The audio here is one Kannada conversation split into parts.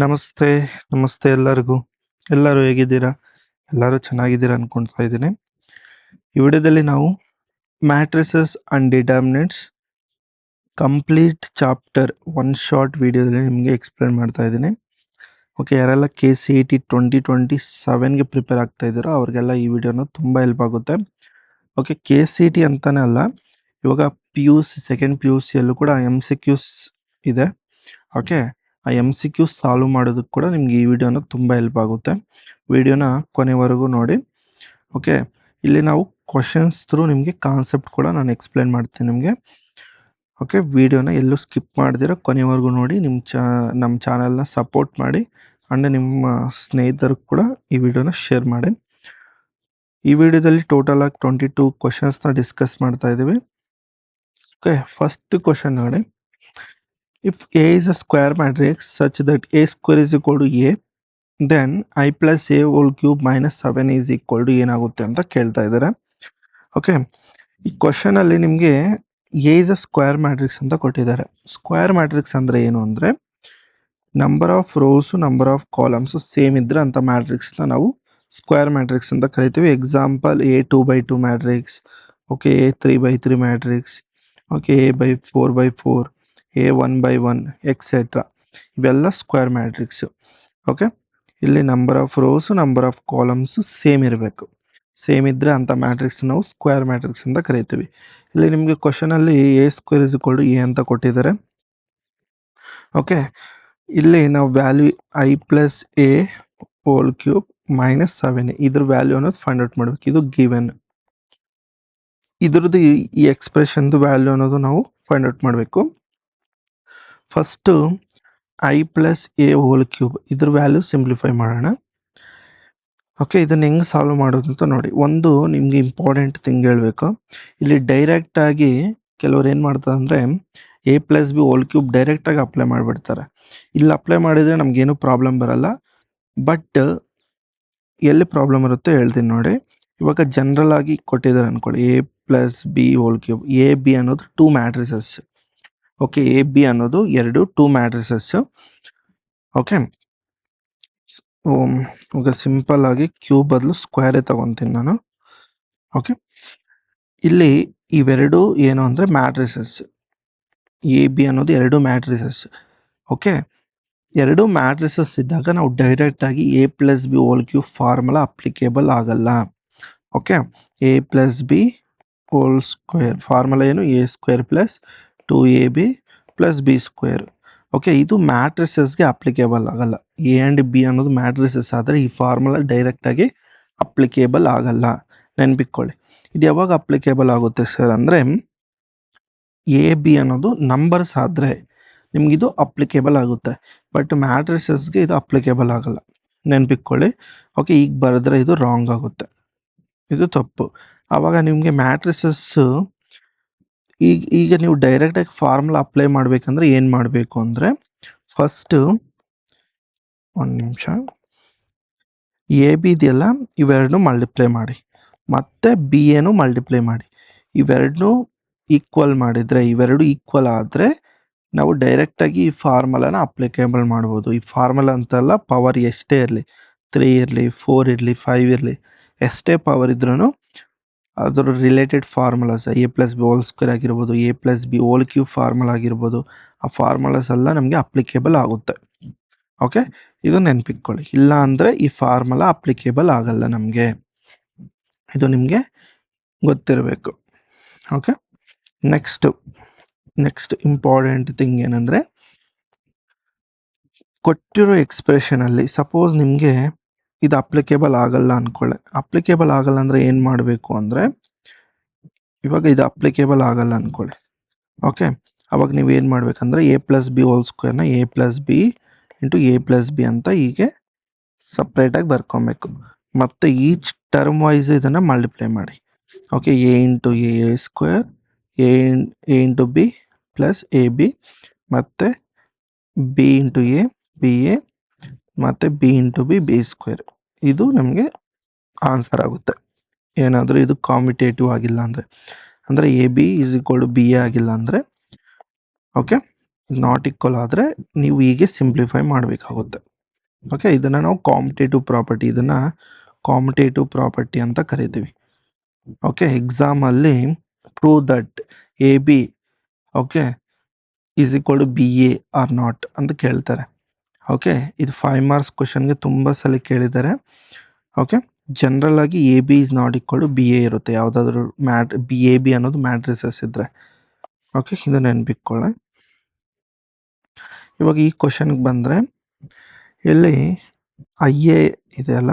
ನಮಸ್ತೆ, ನಮಸ್ತೆ ಎಲ್ಲರಿಗೂ. ಎಲ್ಲರೂ ಹೇಗಿದ್ದೀರಾ? ಎಲ್ಲರೂ ಚೆನ್ನಾಗಿದ್ದೀರಾ ಅನ್ಕೊಳ್ತಾ ಇದ್ದೀನಿ. ಈ ವಿಡಿಯೋದಲ್ಲಿ ನಾವು matrices and determinants complete chapter one short ವಿಡಿಯೋದಲ್ಲಿ ನಿಮಗೆ ಎಕ್ಸ್ಪ್ಲೇನ್ ಮಾಡ್ತಾ ಇದ್ದೀನಿ. ಓಕೆ, ಯಾರೆಲ್ಲ KCET 2027ಗೆ ಪ್ರಿಪೇರ್ ಆಗ್ತಾ ಇದ್ದೀರೋ ಅವ್ರಿಗೆಲ್ಲ ಈ ವಿಡಿಯೋನ ತುಂಬ ಹೆಲ್ಪ್ ಆಗುತ್ತೆ. ಓಕೆ, KCET ಅಂತಾನೆ ಅಲ್ಲ, ಇವಾಗ PUC ಸೆಕೆಂಡ್ PUCಯಲ್ಲೂ ಕೂಡ MCQs ಇದೆ. ಓಕೆ, ಆ MCQ ಸಾಲ್ವ್ ಮಾಡೋದಕ್ಕೆ ಕೂಡ ನಿಮ್ಗೆ ಈ ವಿಡಿಯೋನ ತುಂಬ ಹೆಲ್ಪ್ ಆಗುತ್ತೆ. ವಿಡಿಯೋನ ಕೊನೆವರೆಗೂ ನೋಡಿ. ಓಕೆ, ಇಲ್ಲಿ ನಾವು ಕ್ವಶನ್ಸ್ ಥ್ರೂ ನಿಮಗೆ ಕಾನ್ಸೆಪ್ಟ್ ಕೂಡ ನಾನು ಎಕ್ಸ್ಪ್ಲೇನ್ ಮಾಡ್ತೀನಿ ನಿಮಗೆ. ಓಕೆ, ವಿಡಿಯೋನ ಎಲ್ಲೂ ಸ್ಕಿಪ್ ಮಾಡ್ದಿರೋ ಕೊನೆವರೆಗೂ ನೋಡಿ. ನಮ್ಮ ಚಾನಲ್ನ ಸಪೋರ್ಟ್ ಮಾಡಿ ಆ್ಯಂಡ್ ನಿಮ್ಮ ಸ್ನೇಹಿತರು ಕೂಡ ಈ ವಿಡಿಯೋನ ಶೇರ್ ಮಾಡಿ. ಈ ವಿಡಿಯೋದಲ್ಲಿ ಟೋಟಲ್ ಆಗಿ 22 ಕ್ವಶನ್ಸ್ನ ಡಿಸ್ಕಸ್ ಮಾಡ್ತಾ ಇದ್ದೀವಿ. ಓಕೆ, ಫಸ್ಟ್ ಕ್ವಶನ್ ನೋಡಿ. If A is a square matrix such that A square is equal to A, then I plus A whole cube minus 7 is equal to ಏನಾಗುತ್ತೆ ಅಂತ ಕೇಳ್ತಾ ಇದ್ದಾರೆ. ಓಕೆ, ಈ ಕ್ವಶನಲ್ಲಿ ನಿಮಗೆ A is a square matrix ಅಂತ ಕೊಟ್ಟಿದ್ದಾರೆ. ಸ್ಕ್ವೇರ್ ಮ್ಯಾಟ್ರಿಕ್ಸ್ ಅಂದರೆ ಏನು ಅಂದರೆ number of rose number of columns same ಇದ್ದರೆ ಅಂಥ ಮ್ಯಾಟ್ರಿಕ್ಸ್ನ ನಾವು ಸ್ಕ್ವೇರ್ ಮ್ಯಾಟ್ರಿಕ್ಸ್ ಅಂತ ಕರಿತೀವಿ. Example A 2x2 matrix, okay, A 3x3 matrix, okay, A by 4x4, A 1x1 etcetera, ಇವೆಲ್ಲ ಸ್ಕ್ವೇರ್ ಮ್ಯಾಟ್ರಿಕ್ಸು. ಓಕೆ, ಇಲ್ಲಿ number of rose number of columns same ಇರಬೇಕು. ಸೇಮ್ ಇದ್ದರೆ ಅಂಥ ಮ್ಯಾಟ್ರಿಕ್ಸ್ ನಾವು ಸ್ಕ್ವೇರ್ ಮ್ಯಾಟ್ರಿಕ್ಸ್ ಅಂತ ಕರಿತೀವಿ. ಇಲ್ಲಿ ನಿಮಗೆ ಕ್ವಶನಲ್ಲಿ A square is equal to A ಅಂತ ಕೊಟ್ಟಿದ್ದಾರೆ. ಓಕೆ, ಇಲ್ಲಿ ನಾವು value I plus A whole cube minus 7 ಇದ್ರ ವ್ಯಾಲ್ಯೂ ಅನ್ನೋದು ಫೈಂಡ್ ಔಟ್ ಮಾಡಬೇಕು. ಇದು ಗಿವೆನ್. ಇದ್ರದ್ದು ಈ ಎಕ್ಸ್ಪ್ರೆಷನ್ದು ವ್ಯಾಲ್ಯೂ ಅನ್ನೋದು ನಾವು ಫೈಂಡ್ ಔಟ್ ಮಾಡಬೇಕು. First I plus A whole cube ಇದ್ರ ವ್ಯಾಲ್ಯೂ ಸಿಂಪ್ಲಿಫೈ ಮಾಡೋಣ. ಓಕೆ, ಇದನ್ನು ಹೆಂಗೆ ಸಾಲ್ವ್ ಮಾಡೋದು ಅಂತ ನೋಡಿ. ಒಂದು ನಿಮಗೆ ಇಂಪಾರ್ಟೆಂಟ್ ಥಿಂಗ್ ಹೇಳಬೇಕು. ಇಲ್ಲಿ ಡೈರೆಕ್ಟಾಗಿ ಕೆಲವ್ರು ಏನು ಮಾಡ್ತಾರೆ ಅಂದರೆ A plus B whole cube ಡೈರೆಕ್ಟಾಗಿ ಅಪ್ಲೈ ಮಾಡಿಬಿಡ್ತಾರೆ. ಇಲ್ಲಿ ಅಪ್ಲೈ ಮಾಡಿದರೆ ನಮಗೇನು ಪ್ರಾಬ್ಲಮ್ ಬರಲ್ಲ. ಬಟ್ ಎಲ್ಲಿ ಪ್ರಾಬ್ಲಮ್ ಇರುತ್ತೋ ಹೇಳ್ತೀನಿ ನೋಡಿ. ಇವಾಗ ಜನರಲ್ ಆಗಿ ಕೊಟ್ಟಿದ್ದಾರೆ ಅಂದ್ಕೊಳ್ಳಿ, A plus B whole cube. A B ಅನ್ನೋದು 2 ಮ್ಯಾಟ್ರಿಸಸ್. ಓಕೆ, A B ಅನ್ನೋದು 2 ಮ್ಯಾಟ್ರಿಸಸ್. ಓಕೆ, ಈಗ ಸಿಂಪಲ್ ಆಗಿ ಕ್ಯೂಬ್ ಬದಲು ಸ್ಕ್ವೇರೇ ತಗೊತೀನಿ ನಾನು. ಓಕೆ, ಇಲ್ಲಿ ಇವೆರಡು ಏನು ಅಂದರೆ ಮ್ಯಾಟ್ರಿಸಸ್. A B ಅನ್ನೋದು 2 ಮ್ಯಾಟ್ರಿಸಸ್. ಓಕೆ, 2 ಮ್ಯಾಟ್ರಿಸಸ್ ಇದ್ದಾಗ ನಾವು ಡೈರೆಕ್ಟಾಗಿ A plus B whole cube formula applicable ಆಗಲ್ಲ. Okay, A plus B whole square formula ಏನು? A square plus 2AB plus B square. Okay, ಇದು ಮ್ಯಾಟ್ರಿಸಸ್ಗೆ ಅಪ್ಲಿಕೇಬಲ್ ಆಗಲ್ಲ. A ಆ್ಯಂಡ್ B ಅನ್ನೋದು ಮ್ಯಾಟ್ರಿಸಸ್ ಆದರೆ ಈ ಫಾರ್ಮುಲಾ ಡೈರೆಕ್ಟಾಗಿ ಅಪ್ಲಿಕೇಬಲ್ ಆಗಲ್ಲ. ನೆನ್ಪಿಟ್ಕೊಳ್ಳಿ. ಇದು ಯಾವಾಗ ಅಪ್ಲಿಕೇಬಲ್ ಆಗುತ್ತೆ ಸರ್ ಅಂದರೆ A B ಅನ್ನೋದು ನಂಬರ್ಸ್ ಆದರೆ ನಿಮಗಿದು ಅಪ್ಲಿಕೇಬಲ್ ಆಗುತ್ತೆ. ಬಟ್ ಮ್ಯಾಟ್ರಿಸಸ್ಗೆ ಇದು ಅಪ್ಲಿಕೇಬಲ್ ಆಗಲ್ಲ. ನೆನ್ಪಿಟ್ಕೊಳ್ಳಿ. ಓಕೆ, ಈಗ ಬರೆದ್ರೆ ಇದು ರಾಂಗ್ ಆಗುತ್ತೆ, ಇದು ತಪ್ಪು. ಆವಾಗ ನಿಮಗೆ ಮ್ಯಾಟ್ರಿಸಸ್ಸು ಈಗ ನೀವು ಡೈರೆಕ್ಟಾಗಿ ಫಾರ್ಮುಲಾ ಅಪ್ಲೈ ಮಾಡಬೇಕಂದ್ರೆ ಏನು ಮಾಡಬೇಕು ಅಂದರೆ ಫಸ್ಟು ಒಂದು ನಿಮಿಷ A B ಇದೆಯಲ್ಲ ಇವೆರಡನ್ನೂ ಮಲ್ಟಿಪ್ಲೈ ಮಾಡಿ, ಮತ್ತು B ಏನು ಮಲ್ಟಿಪ್ಲೈ ಮಾಡಿ. ಇವೆರಡನ್ನೂ ಈಕ್ವಲ್ ಮಾಡಿದರೆ, ಇವೆರಡು ಈಕ್ವಲ್ ಆದರೆ ನಾವು ಡೈರೆಕ್ಟಾಗಿ ಈ ಫಾರ್ಮುಲಾನ ಅಪ್ಲಿಕೇಬಲ್ ಮಾಡ್ಬೋದು. ಈ ಫಾರ್ಮುಲಾ ಅಂತಲ್ಲ, ಪವರ್ ಎಷ್ಟೇ ಇರಲಿ, 3 ಇರಲಿ, 4 ಇರಲಿ, 5 ಇರಲಿ, ಎಷ್ಟೇ ಪವರ್ ಇದ್ರೂ ಅದರ related formulas A plus B whole square ಆಗಿರ್ಬೋದು, A plus B whole cube formula ಆಗಿರ್ಬೋದು, ಆ ಫಾರ್ಮುಲಾಸ್ ಎಲ್ಲ ನಮಗೆ ಅಪ್ಲಿಕೇಬಲ್ ಆಗುತ್ತೆ. ಓಕೆ, ಇದು ನೆನ್ಪಿಟ್ಕೊಳ್ಳಿ. ಇಲ್ಲ ಅಂದರೆ ಈ ಫಾರ್ಮುಲಾ ಅಪ್ಲಿಕೇಬಲ್ ಆಗಲ್ಲ ನಮಗೆ. ಇದು ನಿಮಗೆ ಗೊತ್ತಿರಬೇಕು. ಓಕೆ, ನೆಕ್ಸ್ಟ್ ಇಂಪಾರ್ಟೆಂಟ್ ಥಿಂಗ್ ಏನಂದರೆ ಕೊಟ್ಟಿರೋ ಎಕ್ಸ್ಪ್ರೆಷನಲ್ಲಿ ಸಪೋಸ್ ನಿಮಗೆ ಇದು ಅಪ್ಲಿಕೇಬಲ್ ಆಗಲ್ಲ ಅಂದ್ಕೊಳ್ಳಿ. ಅಪ್ಲಿಕೇಬಲ್ ಆಗಲ್ಲ ಅಂದರೆ ಏನು ಮಾಡಬೇಕು ಅಂದರೆ ಇವಾಗ ಇದು ಅಪ್ಲಿಕೇಬಲ್ ಆಗಲ್ಲ ಅಂದ್ಕೊಳ್ಳಿ. ಓಕೆ, ಅವಾಗ ನೀವು ಏನು ಮಾಡಬೇಕಂದ್ರೆ A ಪ್ಲಸ್ B ಹೋಲ್ ಸ್ಕ್ವೇರ್ನ A plus B into A plus B ಅಂತ ಹೀಗೆ ಸಪ್ರೇಟಾಗಿ ಬರ್ಕೊಬೇಕು. ಮತ್ತು ಈಚ್ ಟರ್ಮ್ ವೈಸ್ ಇದನ್ನು ಮಲ್ಟಿಪ್ಲೈ ಮಾಡಿ. Okay, A into A square, A into B plus AB, ಮತ್ತು B ಇಂಟು A BA, ಮತ್ತು B ಇಂಟು B ಸ್ಕ್ವೇರ್. ಇದು ನಮಗೆ ಆನ್ಸರ್ ಆಗುತ್ತೆ. ಏನಾದರೂ ಇದು ಕಾಂಪಿಟೇಟಿವ್ ಆಗಿಲ್ಲ ಅಂದರೆ AB is equal to BA ಆಗಿಲ್ಲ ಅಂದರೆ. ಓಕೆ, ನಾಟ್ ಈಕ್ವಲ್ ಆದರೆ ನೀವು ಹೀಗೆ ಸಿಂಪ್ಲಿಫೈ ಮಾಡಬೇಕಾಗುತ್ತೆ. ಓಕೆ, ಇದನ್ನು ನಾವು ಕಾಂಪಿಟೇಟಿವ್ ಪ್ರಾಪರ್ಟಿ ಅಂತ ಕರಿತೀವಿ. ಓಕೆ, ಎಕ್ಸಾಮಲ್ಲಿ prove that A B okay is equal to B A or not ಅಂತ ಕೇಳ್ತಾರೆ. ಓಕೆ, ಇದು 5 ಮಾರ್ಕ್ಸ್ ಕ್ವಶನ್ಗೆ ತುಂಬ ಸಲ ಕೇಳಿದ್ದಾರೆ. ಓಕೆ, ಜನರಲ್ ಆಗಿ A B is not equal to B A ಇರುತ್ತೆ, ಯಾವುದಾದ್ರೂ ಎ ಬಿ ಅನ್ನೋದು ಮ್ಯಾಟ್ರಿಸಸ್ ಇದ್ದರೆ. ಓಕೆ, ಇದು ನೆನಪಿಟ್ಕೊಳ್ಳಿ. ಇವಾಗ ಈ ಕ್ವಶನ್ಗೆ ಬಂದರೆ ಇಲ್ಲಿ ಐ ಎ ಇದೆಯಲ್ಲ,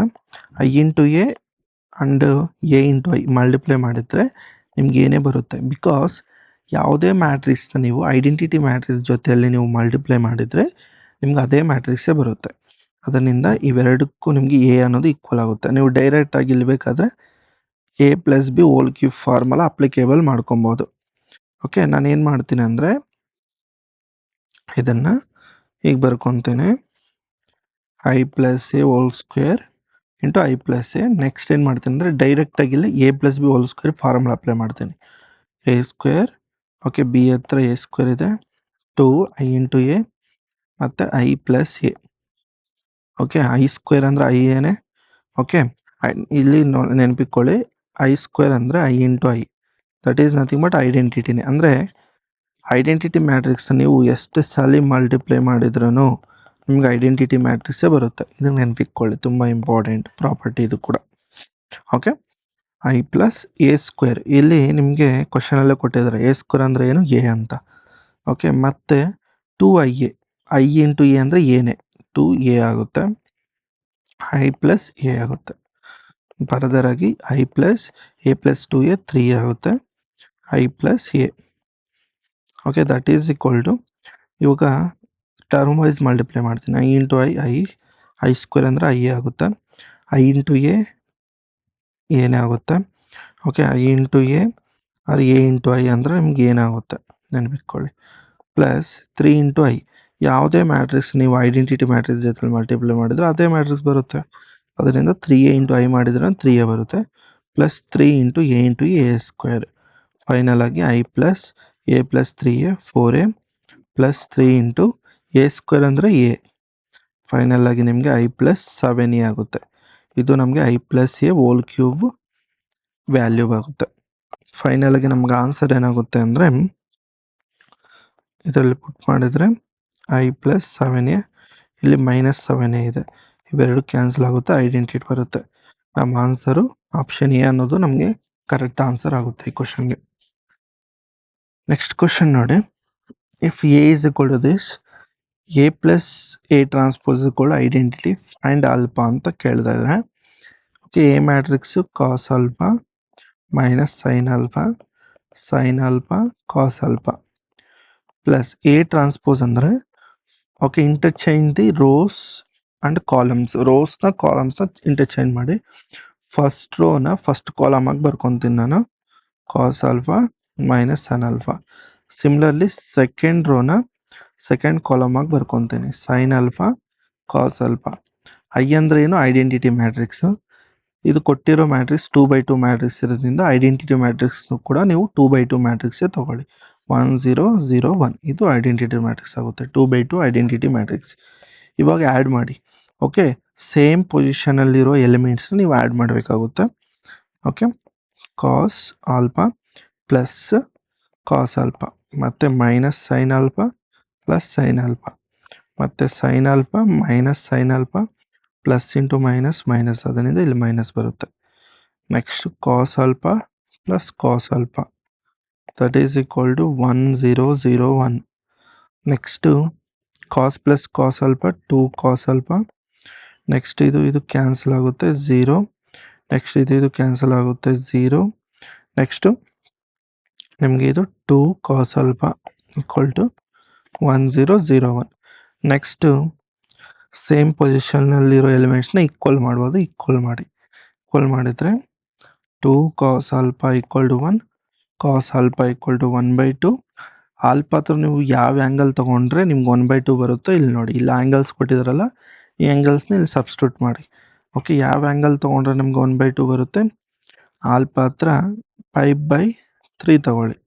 I into A and A into I multiply ಮಾಡಿದರೆ ನಿಮ್ಗೆ ಏನೇ ಬರುತ್ತೆ. ಬಿಕಾಸ್ ಯಾವುದೇ ಮ್ಯಾಟ್ರಿಕ್ಸ್ನ ನೀವು ಐಡೆಂಟಿಟಿ ಮ್ಯಾಟ್ರಿಕ್ಸ್ ಜೊತೆಯಲ್ಲಿ ನೀವು ಮಲ್ಟಿಪ್ಲೈ ಮಾಡಿದರೆ ನಿಮ್ಗೆ ಅದೇ ಮ್ಯಾಟ್ರಿಕ್ಸೇ ಬರುತ್ತೆ. ಅದರಿಂದ ಇವೆರಡಕ್ಕೂ ನಿಮಗೆ ಎ ಅನ್ನೋದು ಈಕ್ವಲ್ ಆಗುತ್ತೆ. ನೀವು ಡೈರೆಕ್ಟಾಗಿ ಇಲ್ಲಿ ಬೇಕಾದರೆ A plus B whole cube formula applicable ಮಾಡ್ಕೊಬೋದು. ಓಕೆ, ನಾನು ಏನು ಮಾಡ್ತೀನಿ ಅಂದರೆ ಇದನ್ನು ಈಗ ಬರ್ಕೊತೇನೆ, I plus A whole square into I plus A. Next ಏನು ಮಾಡ್ತೀನಿ ಅಂದರೆ ಡೈರೆಕ್ಟಾಗಿ ಇಲ್ಲಿ A plus B whole square formula apply ಮಾಡ್ತೀನಿ. ಎ ಸ್ಕ್ವೇರ್, ಓಕೆ, ಬಿ ಹತ್ರ ಎ ಸ್ಕ್ವೇರ್ ಇದೆ, 2 ಐ ಇಂಟು ಎ ಮತ್ತು I plus A. Okay, I square ಅಂದರೆ ಐ ಏನೇ. ಓಕೆ, ಇಲ್ಲಿ ನೆನಪಿಟ್ಕೊಳ್ಳಿ, ಐ ಸ್ಕ್ವೇರ್ ಅಂದರೆ I into I, that is nothing but ಐಡೆಂಟಿಟಿನೇ. ಅಂದರೆ ಐಡೆಂಟಿಟಿ ಮ್ಯಾಟ್ರಿಕ್ಸ್ ನೀವು ಎಷ್ಟು ಸಲ ಮಲ್ಟಿಪ್ಲೈ ಮಾಡಿದ್ರೂ ನಿಮ್ಗೆ ಐಡೆಂಟಿಟಿ ಮ್ಯಾಟ್ರಿಕ್ಸೇ ಬರುತ್ತೆ. ಇದನ್ನು ನೆನಪಿಟ್ಕೊಳ್ಳಿ, ತುಂಬ ಇಂಪಾರ್ಟೆಂಟ್ ಪ್ರಾಪರ್ಟಿ ಇದು ಕೂಡ. Okay, I plus A square, ಇಲ್ಲಿ ನಿಮಗೆ ಕ್ವಶನಲ್ಲೇ ಕೊಟ್ಟಿದ್ದಾರೆ ಎ ಸ್ಕ್ವೇರ್ ಅಂದರೆ ಏನು, ಎ ಅಂತ. ಓಕೆ, ಮತ್ತು 2 ಐ ಇಂಟು ಎ ಅಂದರೆ ಏನೇ, 2 ಎ ಆಗುತ್ತೆ, ಐ ಪ್ಲಸ್ ಎ ಆಗುತ್ತೆ. ಫರ್ದರಾಗಿ I plus A plus 2a 3 ಆಗುತ್ತೆ, I plus A. Okay, that is equal to, ಇವಾಗ ಟರ್ಮ್ ವೈಸ್ ಮಲ್ಟಿಪ್ಲೈ ಮಾಡ್ತೀನಿ. ಐ ಇಂಟು ಐ ಸ್ಕ್ವೇರ್ ಅಂದರೆ ಐ ಆಗುತ್ತೆ, ಐ ಇಂಟು ಎ ಏನೇ ಆಗುತ್ತೆ. Okay, I into A or A into I ಅಂದರೆ ನಿಮ್ಗೆ ಏನಾಗುತ್ತೆ ನೆನಪಿಟ್ಕೊಳ್ಳಿ, ಪ್ಲಸ್ 3 ಇಂಟು ಐ. ಯಾವುದೇ ಮ್ಯಾಟ್ರಿಕ್ಸ್ ನೀವು ಐಡೆಂಟಿಟಿ ಮ್ಯಾಟ್ರಿಕ್ಸ್ ಜೊತೆ ಮಲ್ಟಿಪ್ಲೈ ಮಾಡಿದರೆ ಅದೇ ಮ್ಯಾಟ್ರಿಕ್ಸ್ ಬರುತ್ತೆ. ಅದರಿಂದ 3a ಇಂಟು ಐ ಮಾಡಿದ್ರೆ 3a ಬರುತ್ತೆ, plus 3 into A square. Final ಆಗಿ I plus A plus 3a 4a plus 3 into A square ಅಂದರೆ ಎ. ಫೈನಲ್ ಆಗಿ ನಿಮಗೆ ಐ ಪ್ಲಸ್ 7a ಆಗುತ್ತೆ. ಇದು ನಮಗೆ I plus A whole cube value ಆಗುತ್ತೆ. ಫೈನಲ್ ಆಗಿ ನಮ್ಗೆ ಆನ್ಸರ್ ಏನಾಗುತ್ತೆ ಅಂದರೆ ಇದರಲ್ಲಿ ಪುಟ್ ಮಾಡಿದರೆ ಐ ಪ್ಲಸ್ 7a, ಇಲ್ಲಿ ಮೈನಸ್ 7a ಇದೆ, ಇವೆರಡು ಕ್ಯಾನ್ಸಲ್ ಆಗುತ್ತೆ, ಐಡೆಂಟಿಟಿ ಬರುತ್ತೆ. ನಮ್ಮ ಆನ್ಸರು ಆಪ್ಷನ್ ಎ ಅನ್ನೋದು ನಮಗೆ ಕರೆಕ್ಟ್ ಆನ್ಸರ್ ಆಗುತ್ತೆ ಈ ಕ್ವಶನ್ಗೆ. ನೆಕ್ಸ್ಟ್ ಕ್ವಶನ್ ನೋಡಿ, if A is equal to this, A plus A transpose equal identity find alpha ಅಂತ ಕೇಳ್ತಾ ಇದ್ದಾರೆ. Okay, A matrix cos alpha minus sine alpha cos alpha plus A transpose ಅಂದರೆ okay interchange the rows and columns. ಕಾಲಮ್ಸ್ನ ಇಂಟರ್ಚೇಂಜ್ ಮಾಡಿ ಫಸ್ಟ್ ರೋನ ಫಸ್ಟ್ ಕಾಲಮ್ ಆಗಿ ಬರ್ಕೊತೀನಿ ನಾನು, cos alpha minus sine alpha. Similarly second ರೋನ ಸೆಕೆಂಡ್ ಕಾಲಮ್ ಆಗಿ ಬರ್ಕೊತೀನಿ, sine alpha cos alpha. I ಅಂದರೆ ಏನು, ಐಡೆಂಟಿಟಿ ಮ್ಯಾಟ್ರಿಕ್ಸ್. ಇದು ಕೊಟ್ಟಿರೋ ಮ್ಯಾಟ್ರಿಕ್ಸ್ 2x2 ಮ್ಯಾಟ್ರಿಕ್ಸ್ ಇರೋದ್ರಿಂದ ಐಡೆಂಟಿಟಿ ಮ್ಯಾಟ್ರಿಕ್ಸ್ನು ಕೂಡ ನೀವು 2x2 ಮ್ಯಾಟ್ರಿಕ್ಸೇ ತೊಗೊಳ್ಳಿ. 1 0 0 1 ಇದು ಐಡೆಂಟಿಟಿ ಮ್ಯಾಟ್ರಿಕ್ಸ್ ಆಗುತ್ತೆ, 2x2 ಐಡೆಂಟಿಟಿ ಮ್ಯಾಟ್ರಿಕ್ಸ್. ಇವಾಗ ಆ್ಯಡ್ ಮಾಡಿ. ಓಕೆ, ಸೇಮ್ ಪೊಸಿಷನಲ್ಲಿರೋ ಎಲಿಮೆಂಟ್ಸ್ನ ನೀವು ಆ್ಯಡ್ ಮಾಡಬೇಕಾಗುತ್ತೆ. Okay, cos alpha plus cos alpha ಮತ್ತು minus sine alpha plus sine alpha ಮತ್ತು sine alpha minus sine alpha plus into minus minus, ಅದರಿಂದ ಇಲ್ಲಿ ಮೈನಸ್ ಬರುತ್ತೆ. Next cos alpha plus cos alpha that is equal to 1 0 0 1. Next cos plus cos alpha 2 cos alpha. Next ಇದು ಕ್ಯಾನ್ಸಲ್ ಆಗುತ್ತೆ 0. ನೆಕ್ಸ್ಟ್ ಇದು ಕ್ಯಾನ್ಸಲ್ ಆಗುತ್ತೆ 0. ನೆಕ್ಸ್ಟು ನಿಮಗೆ ಇದು 2 cos alpha equal to 1 0 0 1. Next same ಪೊಸಿಷನ್ನಲ್ಲಿರೋ ಎಲಿಮೆಂಟ್ಸ್ನ ಈಕ್ವಲ್ ಮಾಡ್ಬೋದು, ಈಕ್ವಲ್ ಮಾಡಿದರೆ 2 cos alpha equal to 1, cos alpha equal to 1/2. Alpha ಹತ್ರ ನೀವು ಯಾವ ಆ್ಯಂಗಲ್ ತೊಗೊಂಡ್ರೆ ನಿಮ್ಗೆ 1/2 ಬರುತ್ತೋ ಇಲ್ಲಿ ನೋಡಿ, ಇಲ್ಲಿ ಆ್ಯಂಗಲ್ಸ್ ಕೊಟ್ಟಿದ್ದಾರಲ್ಲ, ಈ ಆ್ಯಂಗಲ್ಸ್ನ ಇಲ್ಲಿ ಸಬ್ಸ್ಟಿಟ್ಯೂಟ್ ಮಾಡಿ. ಓಕೆ, ಯಾವ ಆ್ಯಂಗಲ್ ತೊಗೊಂಡ್ರೆ ನಿಮ್ಗೆ 1/2 ಬರುತ್ತೆ, ಆಲ್ಫಾ ಹತ್ರ 5/3 ತಗೊಳ್ಳಿ.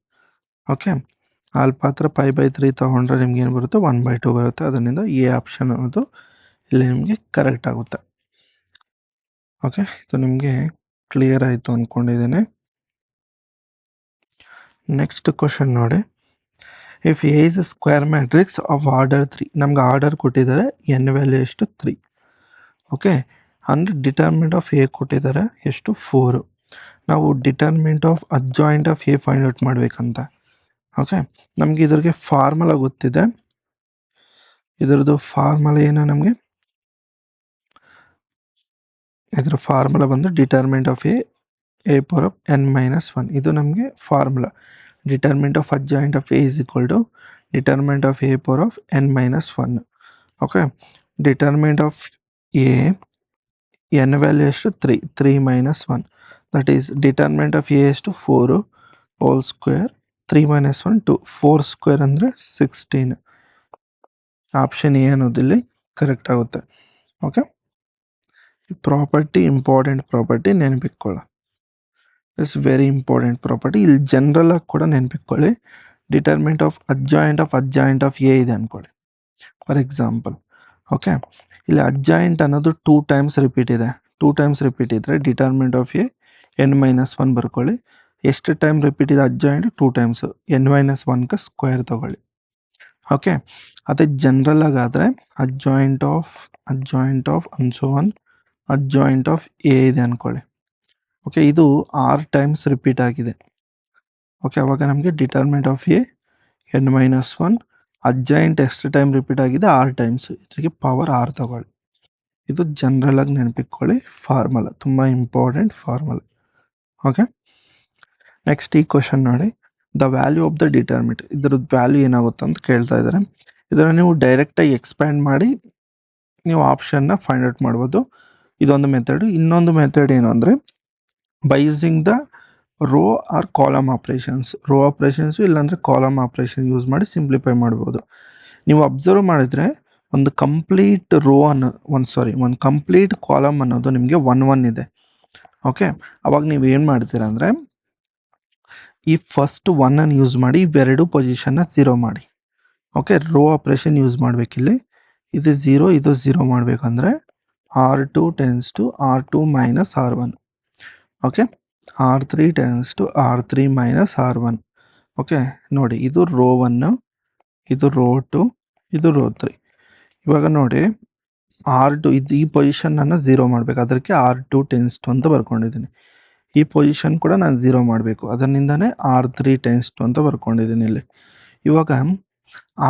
ಓಕೆ, ಆಲ್ಫಾ ಹತ್ರ π/3 ತೊಗೊಂಡ್ರೆ ನಿಮ್ಗೆ ಏನು ಬರುತ್ತೆ 1/2 ಬರುತ್ತೆ. ಅದರಿಂದ ಎ ಆಪ್ಷನ್ ಅನ್ನೋದು ಇಲ್ಲಿ ನಿಮಗೆ ಕರೆಕ್ಟ್ ಆಗುತ್ತೆ. ಓಕೆ, ಇದು ನಿಮಗೆ ಕ್ಲಿಯರ್ ಆಯಿತು ಅಂದ್ಕೊಂಡಿದ್ದೇನೆ. ನೆಕ್ಸ್ಟ್ ಕ್ವಶನ್ ನೋಡಿ. If A is a square matrix of order 3, ನಮ್ಗೆ ಆರ್ಡರ್ ಕೊಟ್ಟಿದ್ದಾರೆ, ಎನ್ ವ್ಯಾಲ್ಯೂ ಎಷ್ಟು 3. ಓಕೆ, ಅಂದರೆ ಡಿಟರ್ಮಿನೆಂಟ್ ಆಫ್ ಎ ಕೊಟ್ಟಿದ್ದಾರೆ ಎಷ್ಟು 4. ನಾವು determinant of adjoint of A find out ಮಾಡಬೇಕಂತ. ಓಕೆ, ನಮಗೆ ಇದ್ರಿಗೆ ಫಾರ್ಮುಲಾ ಗೊತ್ತಿದೆ. ಇದರದ್ದು ಫಾರ್ಮುಲಾ ಏನು, ನಮಗೆ ಇದರ ಫಾರ್ಮುಲಾ ಬಂದು determinant of A power of n-1. ಇದು ನಮಗೆ formula. Determinant of adjoint of A is equal to determinant of A power of n-1. Okay, determinant of A n value ಎಷ್ಟು 3 - 1. That is determinant of A ಎಷ್ಟು 4 ಹೋಲ್ ಸ್ಕ್ವೇರ್ 3 - 1 2. 4 ಸ್ಕ್ವೇರ್ ಅಂದರೆ 16. ಆಪ್ಷನ್ ಎ ಅನ್ನೋದಿಲ್ಲಿ ಕರೆಕ್ಟ್ ಆಗುತ್ತೆ. ಓಕೆ, ಪ್ರಾಪರ್ಟಿ ಇಂಪಾರ್ಟೆಂಟ್ ಪ್ರಾಪರ್ಟಿ ನೆನಪಿಟ್ಕೊಳ್ಳ. It's very important property. ಇಲ್ಲಿ ಜನರಲ್ ಆಗಿ ಕೂಡ ನೆನಪಿಟ್ಕೊಳ್ಳಿ. Determinant of adjoint of A ಇದೆ ಅಂದ್ಕೊಳ್ಳಿ ಫಾರ್ ಎಕ್ಸಾಂಪಲ್. ಓಕೆ, ಇಲ್ಲಿ ಅಡ್ಜಾಯಿಂಟ್ ಅನ್ನೋದು 2 ಟೈಮ್ಸ್ ರಿಪೀಟ್ ಇದೆ. 2 ಟೈಮ್ಸ್ ರಿಪೀಟ್ ಇದ್ದರೆ ಡಿಟರ್ಮಿನೆಂಟ್ ಆಫ್ ಎ n-1 ಬರ್ಕೊಳ್ಳಿ. ಎಷ್ಟು ಟೈಮ್ ರಿಪೀಟ್ ಇದೆ ಅಡ್ಜಾಯಿಂಟ್ 2 ಟೈಮ್ಸ್, n-1ಗೆ ಸ್ಕ್ವೇರ್ ತಗೊಳ್ಳಿ. ಓಕೆ, ಅದೇ ಜನರಲ್ ಆಗಾದರೆ ಅಡ್ಜಾಯಿಂಟ್ ಆಫ್ ಅನ್ಸೋನ್ ಅಡ್ಜಾಯಿಂಟ್ ಆಫ್ ಎ ಇದೆ ಅಂದ್ಕೊಳ್ಳಿ. ಓಕೆ, ಇದು 6 ಟೈಮ್ಸ್ ರಿಪೀಟ್ ಆಗಿದೆ. ಓಕೆ, ಅವಾಗ ನಮಗೆ determinant of A n-1, adjoint ಎಷ್ಟು ಟೈಮ್ ರಿಪೀಟ್ ಆಗಿದೆ 6 ಟೈಮ್ಸ್, ಇದಕ್ಕೆ ಪವರ್ 6 ತಗೊಳ್ಳಿ. ಇದು ಜನರಲ್ ಆಗಿ ನೆನಪಿಟ್ಕೊಳ್ಳಿ ಫಾರ್ಮುಲಾ, ತುಂಬ ಇಂಪಾರ್ಟೆಂಟ್ ಫಾರ್ಮುಲಾ. ಓಕೆ, ನೆಕ್ಸ್ಟ್ ಈ ಕ್ವಶನ್ ನೋಡಿ. The value of the determinant, ಇದ್ರದ್ದು ವ್ಯಾಲ್ಯೂ ಏನಾಗುತ್ತೆ ಅಂತ ಕೇಳ್ತಾ ಇದ್ದಾರೆ. ಇದನ್ನು ನೀವು ಡೈರೆಕ್ಟಾಗಿ ಎಕ್ಸ್ಪ್ಯಾಂಡ್ ಮಾಡಿ ನೀವು ಆಪ್ಷನ್ನ ಫೈಂಡ್ ಔಟ್ ಮಾಡ್ಬೋದು. ಇದೊಂದು ಮೆಥಡ್. ಇನ್ನೊಂದು ಮೆಥಡ್ ಏನು ಅಂದರೆ by using the row or column operations. Row operations ಇಲ್ಲಾಂದರೆ ಕಾಲಮ್ ಆಪ್ರೇಷನ್ ಯೂಸ್ ಮಾಡಿ ಸಿಂಪ್ಲಿಫೈ ಮಾಡ್ಬೋದು. ನೀವು ಅಬ್ಸರ್ವ್ ಮಾಡಿದರೆ ಒಂದು ಕಂಪ್ಲೀಟ್ ರೋ ಒಂದು ಕಂಪ್ಲೀಟ್ ಕಾಲಮ್ ಅನ್ನೋದು ನಿಮಗೆ 1 ಇದೆ. ಓಕೆ, ಅವಾಗ ನೀವು ಏನು ಮಾಡ್ತೀರಾ ಅಂದರೆ ಈ ಫಸ್ಟ್ 1 ಯೂಸ್ ಮಾಡಿ ಇವೆರಡು ಪೊಸಿಷನ್ನ 0 ಮಾಡಿ. ಓಕೆ, ರೋ ಆಪ್ರೇಷನ್ ಯೂಸ್ ಮಾಡಬೇಕಿಲ್ಲಿ. ಇದು 0 ಇದು 0 ಮಾಡಬೇಕಂದ್ರೆ R2 tends to R2 - R1. Okay, R3 tends to R3 - R1. Okay, ನೋಡಿ ಇದು ರೋ 1, ಇದು ರೋ 2, ಇದು ರೋ 3. ಇವಾಗ ನೋಡಿ R2 ಈ ಪೊಸಿಷನನ್ನು 0 ಮಾಡಬೇಕು. ಅದಕ್ಕೆ R2 ಟೆನ್ಸ್ ಟು ಅಂತ ಬರ್ಕೊಂಡಿದ್ದೀನಿ. ಈ ಪೊಸಿಷನ್ ಕೂಡ ನಾನು 0 ಮಾಡಬೇಕು. ಅದರಿಂದನೇ R3 ಟೆನ್ಸ್ ಟು ಅಂತ ಬರ್ಕೊಂಡಿದ್ದೀನಿ ಇಲ್ಲಿ. ಇವಾಗ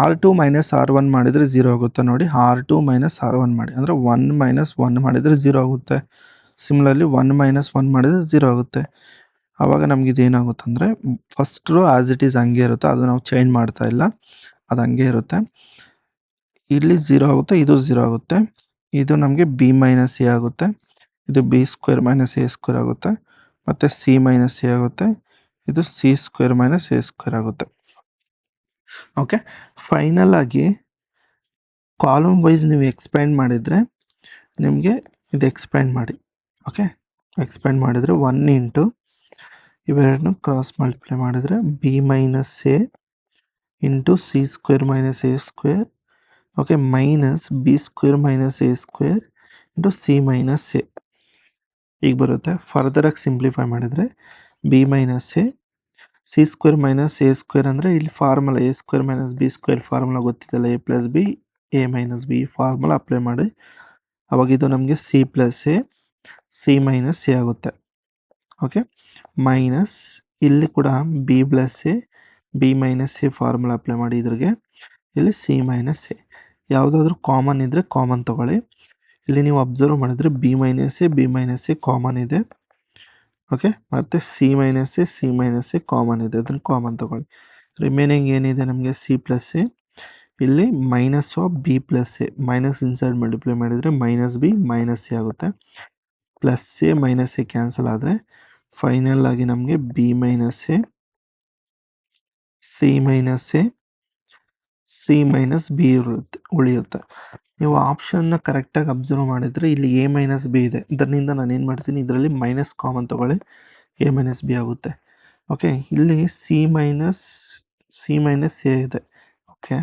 R2 - R1 ಮಾಡಿದರೆ 0 ಆಗುತ್ತೆ. ನೋಡಿ R2 - R1 ಮಾಡಿ ಅಂದರೆ 1 - 1 ಮಾಡಿದರೆ 0 ಆಗುತ್ತೆ. ಸಿಮಿಲರ್ಲಿ 1 - 1 ಮಾಡಿದರೆ 0 ಆಗುತ್ತೆ. ಆವಾಗ ನಮ್ಗೆ ಇದೇನಾಗುತ್ತೆ ಅಂದರೆ first row as it is ಹಂಗೆ ಇರುತ್ತೆ, ಅದು ನಾವು ಚೇಂಜ್ ಮಾಡ್ತಾ ಇಲ್ಲ, ಅದು ಹಂಗೆ ಇರುತ್ತೆ. ಇಲ್ಲಿ 0 ಆಗುತ್ತೆ, ಇದು 0 ಆಗುತ್ತೆ. ಇದು ನಮಗೆ B - A ಆಗುತ್ತೆ. ಇದು B² - A² ಆಗುತ್ತೆ. ಮತ್ತು C - A ಆಗುತ್ತೆ. ಇದು C² - A² ಆಗುತ್ತೆ. ಓಕೆ, ಫೈನಲ್ ಆಗಿ ಕಾಲಮ್ ವೈಸ್ ನೀವು ಎಕ್ಸ್ಪ್ಯಾಂಡ್ ಮಾಡಿದರೆ ನಿಮಗೆ ಇದು ಎಕ್ಸ್ಪ್ಯಾಂಡ್ ಮಾಡಿ. ಓಕೆ, ಎಕ್ಸ್ಪ್ಯಾಂಡ್ ಮಾಡಿದರೆ 1 ಇಂಟು ಇವೆರಡನ್ನು ಕ್ರಾಸ್ ಮಲ್ಟಿಪ್ಲೈ ಮಾಡಿದರೆ B - A into C² - A². Okay, minus B² - A² into C - A ಈಗ ಬರುತ್ತೆ. ಫರ್ದರಾಗಿ ಸಿಂಪ್ಲಿಫೈ ಮಾಡಿದರೆ B - A C² - A² ಅಂದರೆ ಇಲ್ಲಿ ಫಾರ್ಮುಲಾ A² - B² ಫಾರ್ಮುಲಾ ಗೊತ್ತಿದ್ದಲ್ಲ, A + B A - B formula apply ಮಾಡಿ. ಅವಾಗ ಇದು ನಮಗೆ C + A C - A ಆಗುತ್ತೆ. ಓಕೆ, ಮೈನಸ್ ಇಲ್ಲಿ ಕೂಡ B + A B - A formula apply ಮಾಡಿ. ಇದ್ರಿಗೆ ಇಲ್ಲಿ C - A ಯಾವುದಾದ್ರೂ ಕಾಮನ್ ಇದ್ದರೆ ಕಾಮನ್ ತೊಗೊಳ್ಳಿ. ಇಲ್ಲಿ ನೀವು ಅಬ್ಸರ್ವ್ ಮಾಡಿದರೆ B - A ಕಾಮನ್ ಇದೆ. ಓಕೆ, ಮತ್ತು C - A ಕಾಮನ್ ಇದೆ, ಅದನ್ನು ಕಾಮನ್ ತೊಗೊಳ್ಳಿ. ರಿಮೈನಿಂಗ್ ಏನಿದೆ ನಮಗೆ C + A, ಇಲ್ಲಿ minus of B + A minus inside multiply ಮಾಡಿದರೆ -B - A ಆಗುತ್ತೆ. +A - A ಕ್ಯಾನ್ಸಲ್ ಆದರೆ ಫೈನಲ್ ಆಗಿ ನಮಗೆ B - A C - A C - B ಉಳಿಯುತ್ತೆ. ನೀವು ಆಪ್ಷನ್ನ ಕರೆಕ್ಟಾಗಿ ಅಬ್ಸರ್ವ್ ಮಾಡಿದರೆ ಇಲ್ಲಿ A - B ಇದೆ. ಇದರಿಂದ ನಾನು ಏನು ಮಾಡ್ತೀನಿ, ಇದರಲ್ಲಿ ಮೈನಸ್ ಕಾಮನ್ ತೊಗೊಳ್ಳಿ, A - B ಆಗುತ್ತೆ. ಓಕೆ, ಇಲ್ಲಿ C - ಸಿ ಮೈನಸ್ ಎ ಇದೆ. ಓಕೆ,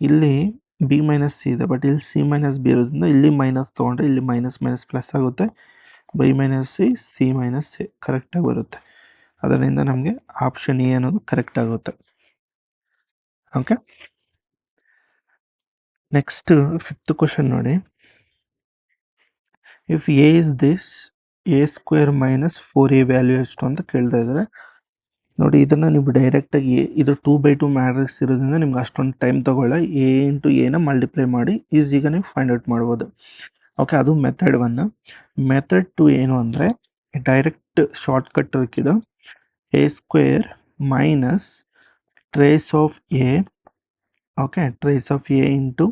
ಇಲ್ಲಿ ಬಿ ಮೈನಸ್ ಸಿ ಇದೆ, ಬಟ್ ಇಲ್ಲಿ ಸಿ ಮೈನಸ್ ಬಿ ಇರೋದ್ರಿಂದ ಇಲ್ಲಿ ಮೈನಸ್ ತೊಗೊಂಡ್ರೆ ಇಲ್ಲಿ ಮೈನಸ್ ಮೈನಸ್ ಪ್ಲಸ್ ಆಗುತ್ತೆ. By minus C minus A ಕರೆಕ್ಟಾಗಿ ಬರುತ್ತೆ. ಅದರಿಂದ ನಮಗೆ ಆಪ್ಷನ್ ಎ ಅನ್ನೋದು ಕರೆಕ್ಟ್ ಆಗುತ್ತೆ. ಓಕೆ, ನೆಕ್ಸ್ಟ್ 5th ಕ್ವಶನ್ ನೋಡಿ. If A is this, A square minus 4a value ಎಷ್ಟು ಅಂತ ಕೇಳ್ತಾ ಇದ್ದಾರೆ. ನೋಡಿ, ಇದನ್ನು ನೀವು ಡೈರೆಕ್ಟಾಗಿ ಇದು 2/2 ಮ್ಯಾಟ್ರಿಕ್ಸ್ ಇರೋದ್ರಿಂದ ನಿಮ್ಗೆ ಅಷ್ಟೊಂದು ಟೈಮ್ ತೊಗೊಳ್ಳ. ಎ ಇಂಟು ಎನ ಮಲ್ಟಿಪ್ಲೈ ಮಾಡಿ ಈಸಿಗೆ ನೀವು ಫೈಂಡ್ ಔಟ್ ಮಾಡ್ಬೋದು. ಓಕೆ, ಅದು ಮೆಥಡ್ 1. ಮೆಥಡ್ 2 ಏನು ಅಂದರೆ direct shortcut trick. A square minus trace of A, okay, trace of A into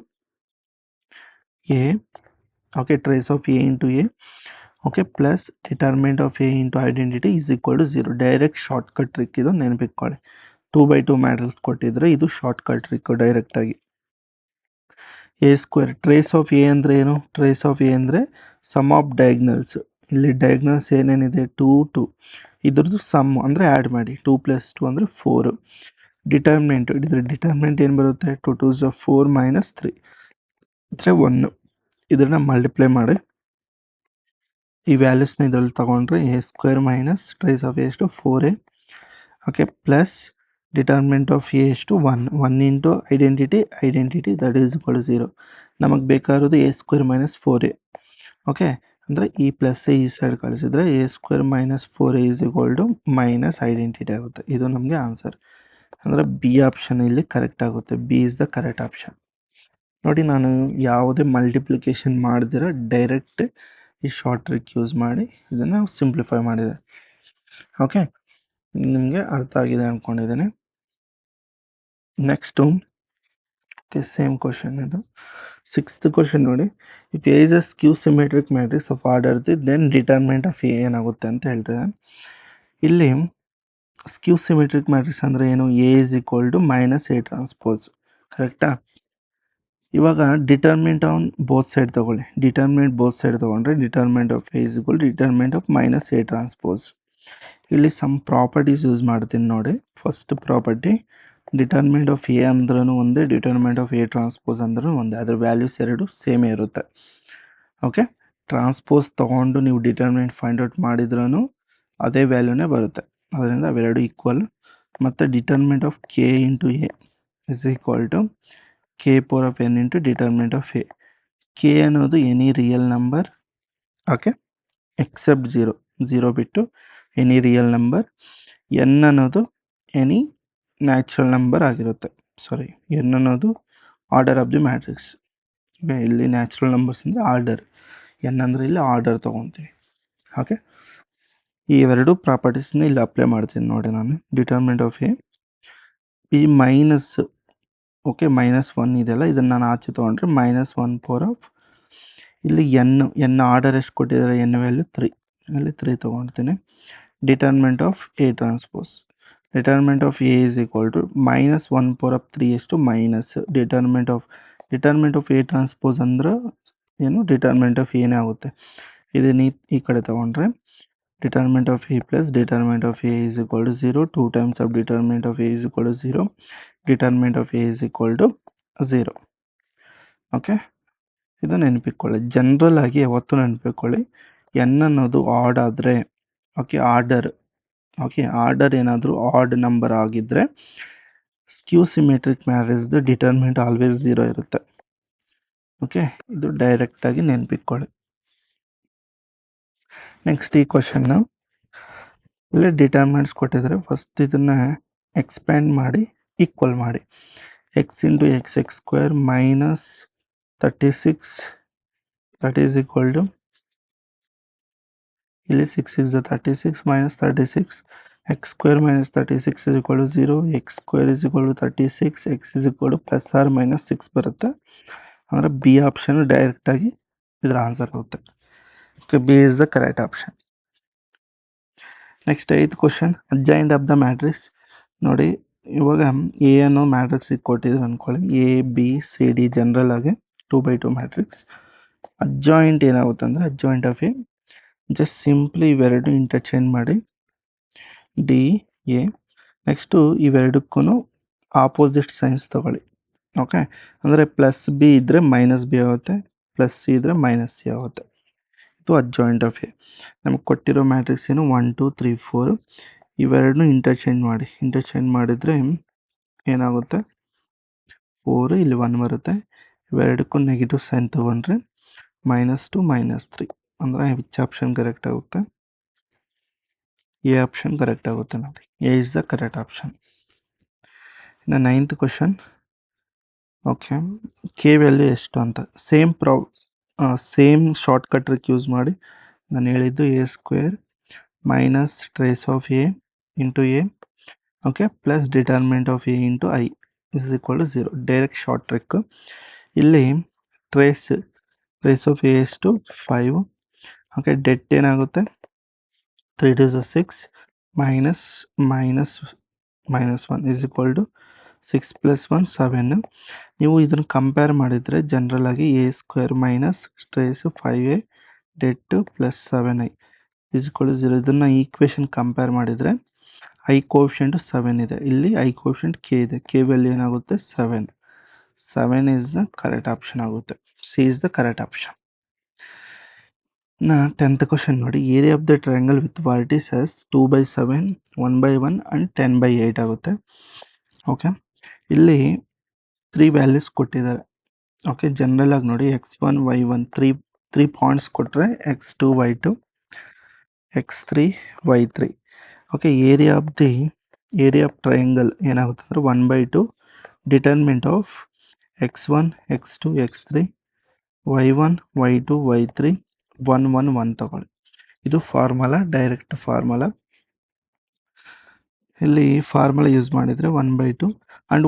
A, okay, trace of A into A, okay, plus determinant of A into identity is equal to 0. Direct shortcut trick ಇದು, ನೆನಪಿಟ್ಕೊಳ್ಳಿ. 2/2 ಮ್ಯಾಟ್ರಿಕ್ಸ್ ಕೊಟ್ಟಿದ್ರೆ ಇದು ಶಾರ್ಟ್ಕಟ್ ಟ್ರಿಕ್ ಡೈರೆಕ್ಟಾಗಿ. A square trace of A ಅಂದರೆ ಏನು? ಟ್ರೇಸ್ ಆಫ್ ಎ ಅಂದರೆ ಸಮ್ ಆಫ್ ಡಯಾಗ್ನಲ್ಸ್. ಇಲ್ಲಿ ಡಯಾಗ್ನಲ್ಸ್ ಏನೇನಿದೆ 2 2, ಇದ್ರದ್ದು ಸಮ್ ಅಂದರೆ ಆ್ಯಡ್ ಮಾಡಿ. 2 + 2 ಅಂದರೆ 4. ಡಿಟರ್ಮಿನೆಂಟ್, ಇದ್ರ ಡಿಟರ್ಮಿನೆಂಟ್ ಏನು ಬರುತ್ತೆ? 2 2s 4 - 3 ಅಂದರೆ 1. ಇದನ್ನು ಮಲ್ಟಿಪ್ಲೈ ಮಾಡಿ ಈ ವ್ಯಾಲ್ಯೂಸ್ನ ಇದರಲ್ಲಿ ತಗೊಂಡ್ರೆ A square minus trace of A ಎಷ್ಟು 4a, okay, plus determinant of A ಎಷ್ಟು 1 into identity that is equal to 0. ನಮಗೆ ಬೇಕಾಗಿರೋದು A square minus 4a. Okay, ಅಂದರೆ ಈ ಪ್ಲಸ್ ಈ ಸೈಡ್ ಕಳಿಸಿದ್ರೆ A square minus 4a is equal to minus identity ಆಗುತ್ತೆ. ಇದು ನಮಗೆ ಆನ್ಸರ್. ಅಂದರೆ ಬಿ ಆಪ್ಷನ್ ಇಲ್ಲಿ ಕರೆಕ್ಟ್ ಆಗುತ್ತೆ. B is the correct option. ನೋಡಿ, ನಾನು ಯಾವುದೇ ಮಲ್ಟಿಪ್ಲಿಕೇಶನ್ ಮಾಡ್ದಿರ ಡೈರೆಕ್ಟ್ ಈ ಶಾರ್ಟ್ ಟ್ರಿಕ್ ಯೂಸ್ ಮಾಡಿ ಇದನ್ನು ಸಿಂಪ್ಲಿಫೈ ಮಾಡಿದೆ. ಓಕೆ, ನಿಮಗೆ ಅರ್ಥ ಆಗಿದೆ ಅಂದ್ಕೊಂಡಿದ್ದೇನೆ. ನೆಕ್ಸ್ಟು, ಓಕೆ, ಸೇಮ್ ಕ್ವಶನ್ ಇದು 6th ಕ್ವಶನ್ ನೋಡಿ. If A is a skew symmetric matrix of order then determinant of A ಏನಾಗುತ್ತೆ ಅಂತ ಹೇಳ್ತದೆ. ಇಲ್ಲಿ ಸ್ಕ್ಯೂ ಸಿಮೆಟ್ರಿಕ್ ಮ್ಯಾಟ್ರಿಕ್ಸ್ ಅಂದರೆ ಏನು? A is equal to minus A transpose, ಕರೆಕ್ಟಾ? ಇವಾಗ ಡಿಟರ್ಮಿನೆಂಟ್ ಆನ್ ಬೋತ್ ಸೈಡ್ ತಗೊಳ್ಳಿ. ಡಿಟರ್ಮಿನೆಂಟ್ ಬೋತ್ ಸೈಡ್ ತೊಗೊಂಡ್ರೆ determinant of A is equal determinant of minus A transpose. ಇಲ್ಲಿ ಸಮ್ ಪ್ರಾಪರ್ಟೀಸ್ ಯೂಸ್ ಮಾಡ್ತೀನಿ ನೋಡಿ. First property, determinant of A ಅಂದ್ರೂ ಒಂದೇ, ಡಿಟರ್ಮಿನೆಂಟ್ ಆಫ್ ಎ ಟ್ರಾನ್ಸ್ಪೋಸ್ ಅಂದ್ರೂ ಒಂದೇ. ಅದ್ರ ವ್ಯಾಲ್ಯೂಸ್ ಎರಡು ಸೇಮೇ ಇರುತ್ತೆ. ಓಕೆ, ಟ್ರಾನ್ಸ್ಪೋಸ್ ತೊಗೊಂಡು ನೀವು ಡಿಟರ್ಮಿನೆಂಟ್ ಫೈಂಡ್ ಔಟ್ ಮಾಡಿದ್ರೂ ಅದೇ ವ್ಯಾಲ್ಯೂನೇ ಬರುತ್ತೆ. ಅದರಿಂದ ಅವೆರಡು ಈಕ್ವಲ್. ಮತ್ತು determinant of K into A is equal to K power of N into determinant of A. K ಅನ್ನೋದು any real number, okay, except 0 ಬಿಟ್ಟು ಎನಿ ರಿಯಲ್ ನಂಬರ್. ಎನ್ ಅನ್ನೋದು ಎನಿ ನ್ಯಾಚುರಲ್ ನಂಬರ್ ಆಗಿರುತ್ತೆ. ಸಾರಿ, ಎನ್ ಅನ್ನೋದು ಆರ್ಡರ್ ಆಫ್ ದಿ ಮ್ಯಾಟ್ರಿಕ್ಸ್. ಇಲ್ಲಿ ನ್ಯಾಚುರಲ್ ನಂಬರ್ಸ್ ಅಂದರೆ ಆರ್ಡರ್, ಎನ್ ಅಂದರೆ ಇಲ್ಲಿ ಆರ್ಡರ್ ತೊಗೊತೀವಿ. ಓಕೆ, ಈ ಎರಡು ಪ್ರಾಪರ್ಟೀಸ್ನ ಇಲ್ಲಿ ಅಪ್ಲೈ ಮಾಡ್ತೀನಿ ನೋಡಿ ನಾನು. ಡಿಟರ್ಮಿನೆಂಟ್ ಆಫ್ ಎ ಈ ಮೈನಸ್, ಓಕೆ, -1 ಇದೆಯಲ್ಲ, ಇದನ್ನು ನಾನು ಆಚೆ ತೊಗೊಂಡ್ರೆ -1 ಪವರ್ ಆಫ್ ಇಲ್ಲಿ ಎನ್ ಆರ್ಡರ್ ಎಷ್ಟು ಕೊಟ್ಟಿದ್ದಾರೆ? ಎನ್ ವ್ಯಾಲ್ಯೂ 3, ಅಲ್ಲಿ 3 ತೊಗೊಳ್ತೀನಿ. Determinant of A transpose, determinant of A is equal to -1 power of 3 ಎಷ್ಟು minus determinant of A transpose ಅಂದ್ರೆ ಏನು? ಡಿಟರ್ಮಿನೆಂಟ್ ಆಫ್ ಎನೇ ಆಗುತ್ತೆ. ಇದನ್ನ ಈ ಕಡೆ ತೊಗೊಂಡ್ರೆ determinant of A plus determinant of A is equal to 0, 2 times of determinant of A is equal to 0, determinant of A is equal to 0. Okay, ಇದು ನೆನಪಿಟ್ಕೊಳ್ಳಿ. ಜನರಲ್ ಆಗಿ ಯಾವತ್ತೂ ನೆನಪಿಟ್ಕೊಳ್ಳಿ, ಎನ್ ಅನ್ನೋದು ಆಡ್ ಆದರೆ, ಓಕೆ, ಆರ್ಡರ್ ಏನಾದರೂ ಆಡ್ ನಂಬರ್ ಆಗಿದ್ದರೆ ಸ್ಕ್ಯೂ ಸಿಮೆಟ್ರಿಕ್ ಮ್ಯಾಟ್ರಿಕ್ಸ್ದು ಡಿಟರ್ಮಿನೆಂಟ್ ಆಲ್ವೇಸ್ 0 ಇರುತ್ತೆ. ಓಕೆ, ಇದು ಡೈರೆಕ್ಟಾಗಿ ನೆನಪಿಟ್ಕೊಳ್ಳಿ. ನೆಕ್ಸ್ಟ್ ಈ ಕ್ವಶನ್ನ ಇಲ್ಲಿ ಡಿಟರ್ಮಿನೆಂಟ್ಸ್ ಕೊಟ್ಟಿದ್ದಾರೆ. ಫಸ್ಟ್ ಇದನ್ನು ಎಕ್ಸ್ಪ್ಯಾಂಡ್ ಮಾಡಿ ಈಕ್ವಲ್ ಮಾಡಿ. X into x square minus 36 that is equal to, ಇಲ್ಲಿ 6 is 36 minus 36, x square minus 36 is equal to 0, x square is equal to 36, x is equal to plus or minus 6 ಬರುತ್ತೆ. ಅಂದರೆ ಬಿ ಆಪ್ಷನ್ ಡೈರೆಕ್ಟಾಗಿ ಇದರ ಆನ್ಸರ್ ಆಗುತ್ತೆ. Okay, B is the correct option. Next 8th question, adjoint of the matrix. ನೋಡಿ, ಇವಾಗ ಎ ಅನ್ನೋ ಮ್ಯಾಟ್ರಿಕ್ಸ್ ಕೊಟ್ಟಿದ್ರು ಅಂದ್ಕೊಳ್ಳಿ. A B C D general ಆಗಿ 2/2 ಮ್ಯಾಟ್ರಿಕ್ಸ್. ಅಡ್ಜಾಯಿಂಟ್ ಏನಾಗುತ್ತೆ ಅಂದರೆ adjoint of A, just simply ಇವೆರಡು ಇಂಟರ್ಚೇಂಜ್ ಮಾಡಿ ಡಿ ಎ. ನೆಕ್ಸ್ಟು ಇವೆರಡಕ್ಕೂ ಆಪೋಸಿಟ್ ಸೈನ್ಸ್ ತಗೊಳ್ಳಿ. ಓಕೆ, ಅಂದರೆ ಪ್ಲಸ್ ಬಿ ಇದ್ದರೆ ಮೈನಸ್ ಬಿ ಆಗುತ್ತೆ, ಪ್ಲಸ್ ಸಿ ಇದ್ದರೆ ಮೈನಸ್ ಸಿ ಆಗುತ್ತೆ. ಇದು ಅಡ್ಜಾಯಿಂಟ್ ಆಫ್ ಎ. ನಮಗೆ ಕೊಟ್ಟಿರೋ ಮ್ಯಾಟ್ರಿಕ್ಸ್ ಏನು 1 2 3 4. ಇವೆರಡನ್ನೂ ಇಂಟರ್ಚೇಂಜ್ ಮಾಡಿದರೆ ಏನಾಗುತ್ತೆ, 4 ಇಲ್ಲಿ 1 ಬರುತ್ತೆ. ಇವೆರಡಕ್ಕೂ ನೆಗೆಟಿವ್ ಸೈನ್ ತೊಗೊಂಡ್ರೆ -2 -3. ಅಂದರೆ ವಿಚ್ ಆಪ್ಷನ್ ಕರೆಕ್ಟ್ ಆಗುತ್ತೆ? ಎ ಆಪ್ಷನ್ ಕರೆಕ್ಟ್ ಆಗುತ್ತೆ ನೋಡಿ. A is the correct option. ಇನ್ನು 9th question. Okay, K value ಎಷ್ಟು ಅಂತ ಸೇಮ್ ಶಾರ್ಟ್ಕಟ್ ಟ್ರಿಕ್ ಯೂಸ್ ಮಾಡಿ ನಾನು ಹೇಳಿದ್ದು a² minus trace of A into A, okay, plus determinant of A into I is equal to 0. Direct short trick. ಇಲ್ಲಿ ಟ್ರೇಸ್ ಆಫ್ ಎ ಎಷ್ಟು 5. ಓಕೆ, ಡೆಟ್ ಏನಾಗುತ್ತೆ 3 2 6 -1 ಇಸ್ ಈಕ್ವಲ್ ಟು 6 + 1 7. ನೀವು ಇದನ್ನು ಕಂಪೇರ್ ಮಾಡಿದರೆ ಜನರಲ್ ಆಗಿ a² minus trace 5a det plus 7i is equal to 0. ಇದನ್ನು ಈಕ್ವೇಷನ್ ಕಂಪೇರ್ ಮಾಡಿದರೆ ಐ ಕೋಎಫಿಷಿಯೆಂಟು 7 ಇದೆ, ಇಲ್ಲಿ ಐ ಕೋಎಫಿಷಿಯೆಂಟ್ ಕೆ ಇದೆ. ಕೆ ವ್ಯಾಲ್ಯೂ ಏನಾಗುತ್ತೆ 7. 7 ಇಸ್ ದ ಕರೆಕ್ಟ್ ಆಪ್ಷನ್ ಆಗುತ್ತೆ. C is the correct option. ನಾ 10th ಕ್ವಶನ್ ನೋಡಿ. Area of the triangle with vertices 2/7 1/1 and 10/8 ಆಗುತ್ತೆ. ಓಕೆ, ಇಲ್ಲಿ 3 ವ್ಯಾಲ್ಯೂಸ್ ಕೊಟ್ಟಿದ್ದಾರೆ. ಓಕೆ, ಜನರಲ್ ಆಗಿ ನೋಡಿ x1 y1 ತ್ರೀ ಪಾಯಿಂಟ್ಸ್ ಕೊಟ್ಟರೆ x2 y2 x3 y3. Okay, area of triangle ಏನಾಗುತ್ತೆ ಅಂದರೆ 1/2 determinant of x1 x2 x3 y1 y2 y3 1 1 1 ತಗೊಳ್ಳಿ. ಇದು ಫಾರ್ಮುಲಾ, ಡೈರೆಕ್ಟ್ ಫಾರ್ಮುಲಾ. ಇಲ್ಲಿ ಫಾರ್ಮುಲಾ ಯೂಸ್ ಮಾಡಿದರೆ 1/2. ಆ್ಯಂಡ್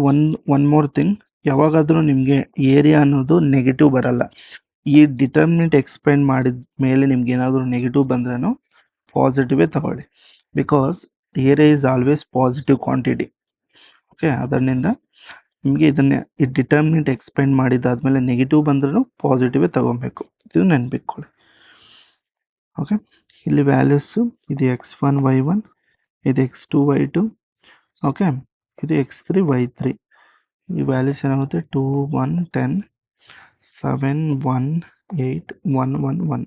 ಒನ್ ಮೋರ್ ಥಿಂಗ್, ಯಾವಾಗಾದರೂ ನಿಮಗೆ ಏರಿಯಾ ಅನ್ನೋದು ನೆಗೆಟಿವ್ ಬರಲ್ಲ. ಈ ಡಿಟರ್ಮಿನೆಂಟ್ ಎಕ್ಸ್ಪ್ಲೇನ್ ಮಾಡಿದ ಮೇಲೆ ನಿಮ್ಗೆ ಏನಾದರೂ ನೆಗೆಟಿವ್ ಬಂದ್ರೂ ಪಾಸಿಟಿವೇ ತಗೊಳ್ಳಿ, because area is always positive quantity. Okay, ಅದರಿಂದ ನಿಮಗೆ ಈ ಡಿಟರ್ಮಿನೆಂಟ್ ಎಕ್ಸ್ಪ್ಲೇನ್ ಮಾಡಿದಾದ್ಮೇಲೆ ನೆಗೆಟಿವ್ ಬಂದ್ರೂ ಪಾಸಿಟಿವೇ ತಗೊಬೇಕು, ಇದು ನೆನ್ಪಿಟ್ಕೊಳ್ಳಿ. ಓಕೆ, ಇಲ್ಲಿ ವ್ಯಾಲ್ಯೂಸು ಇದು x1 y1, ಇದು x2 y2, ಓಕೆ, ಇದು x3 y3. ಈ ವ್ಯಾಲ್ಯೂಸ್ ಏನಾಗುತ್ತೆ 2 1 10 7 1 8 1 1 1.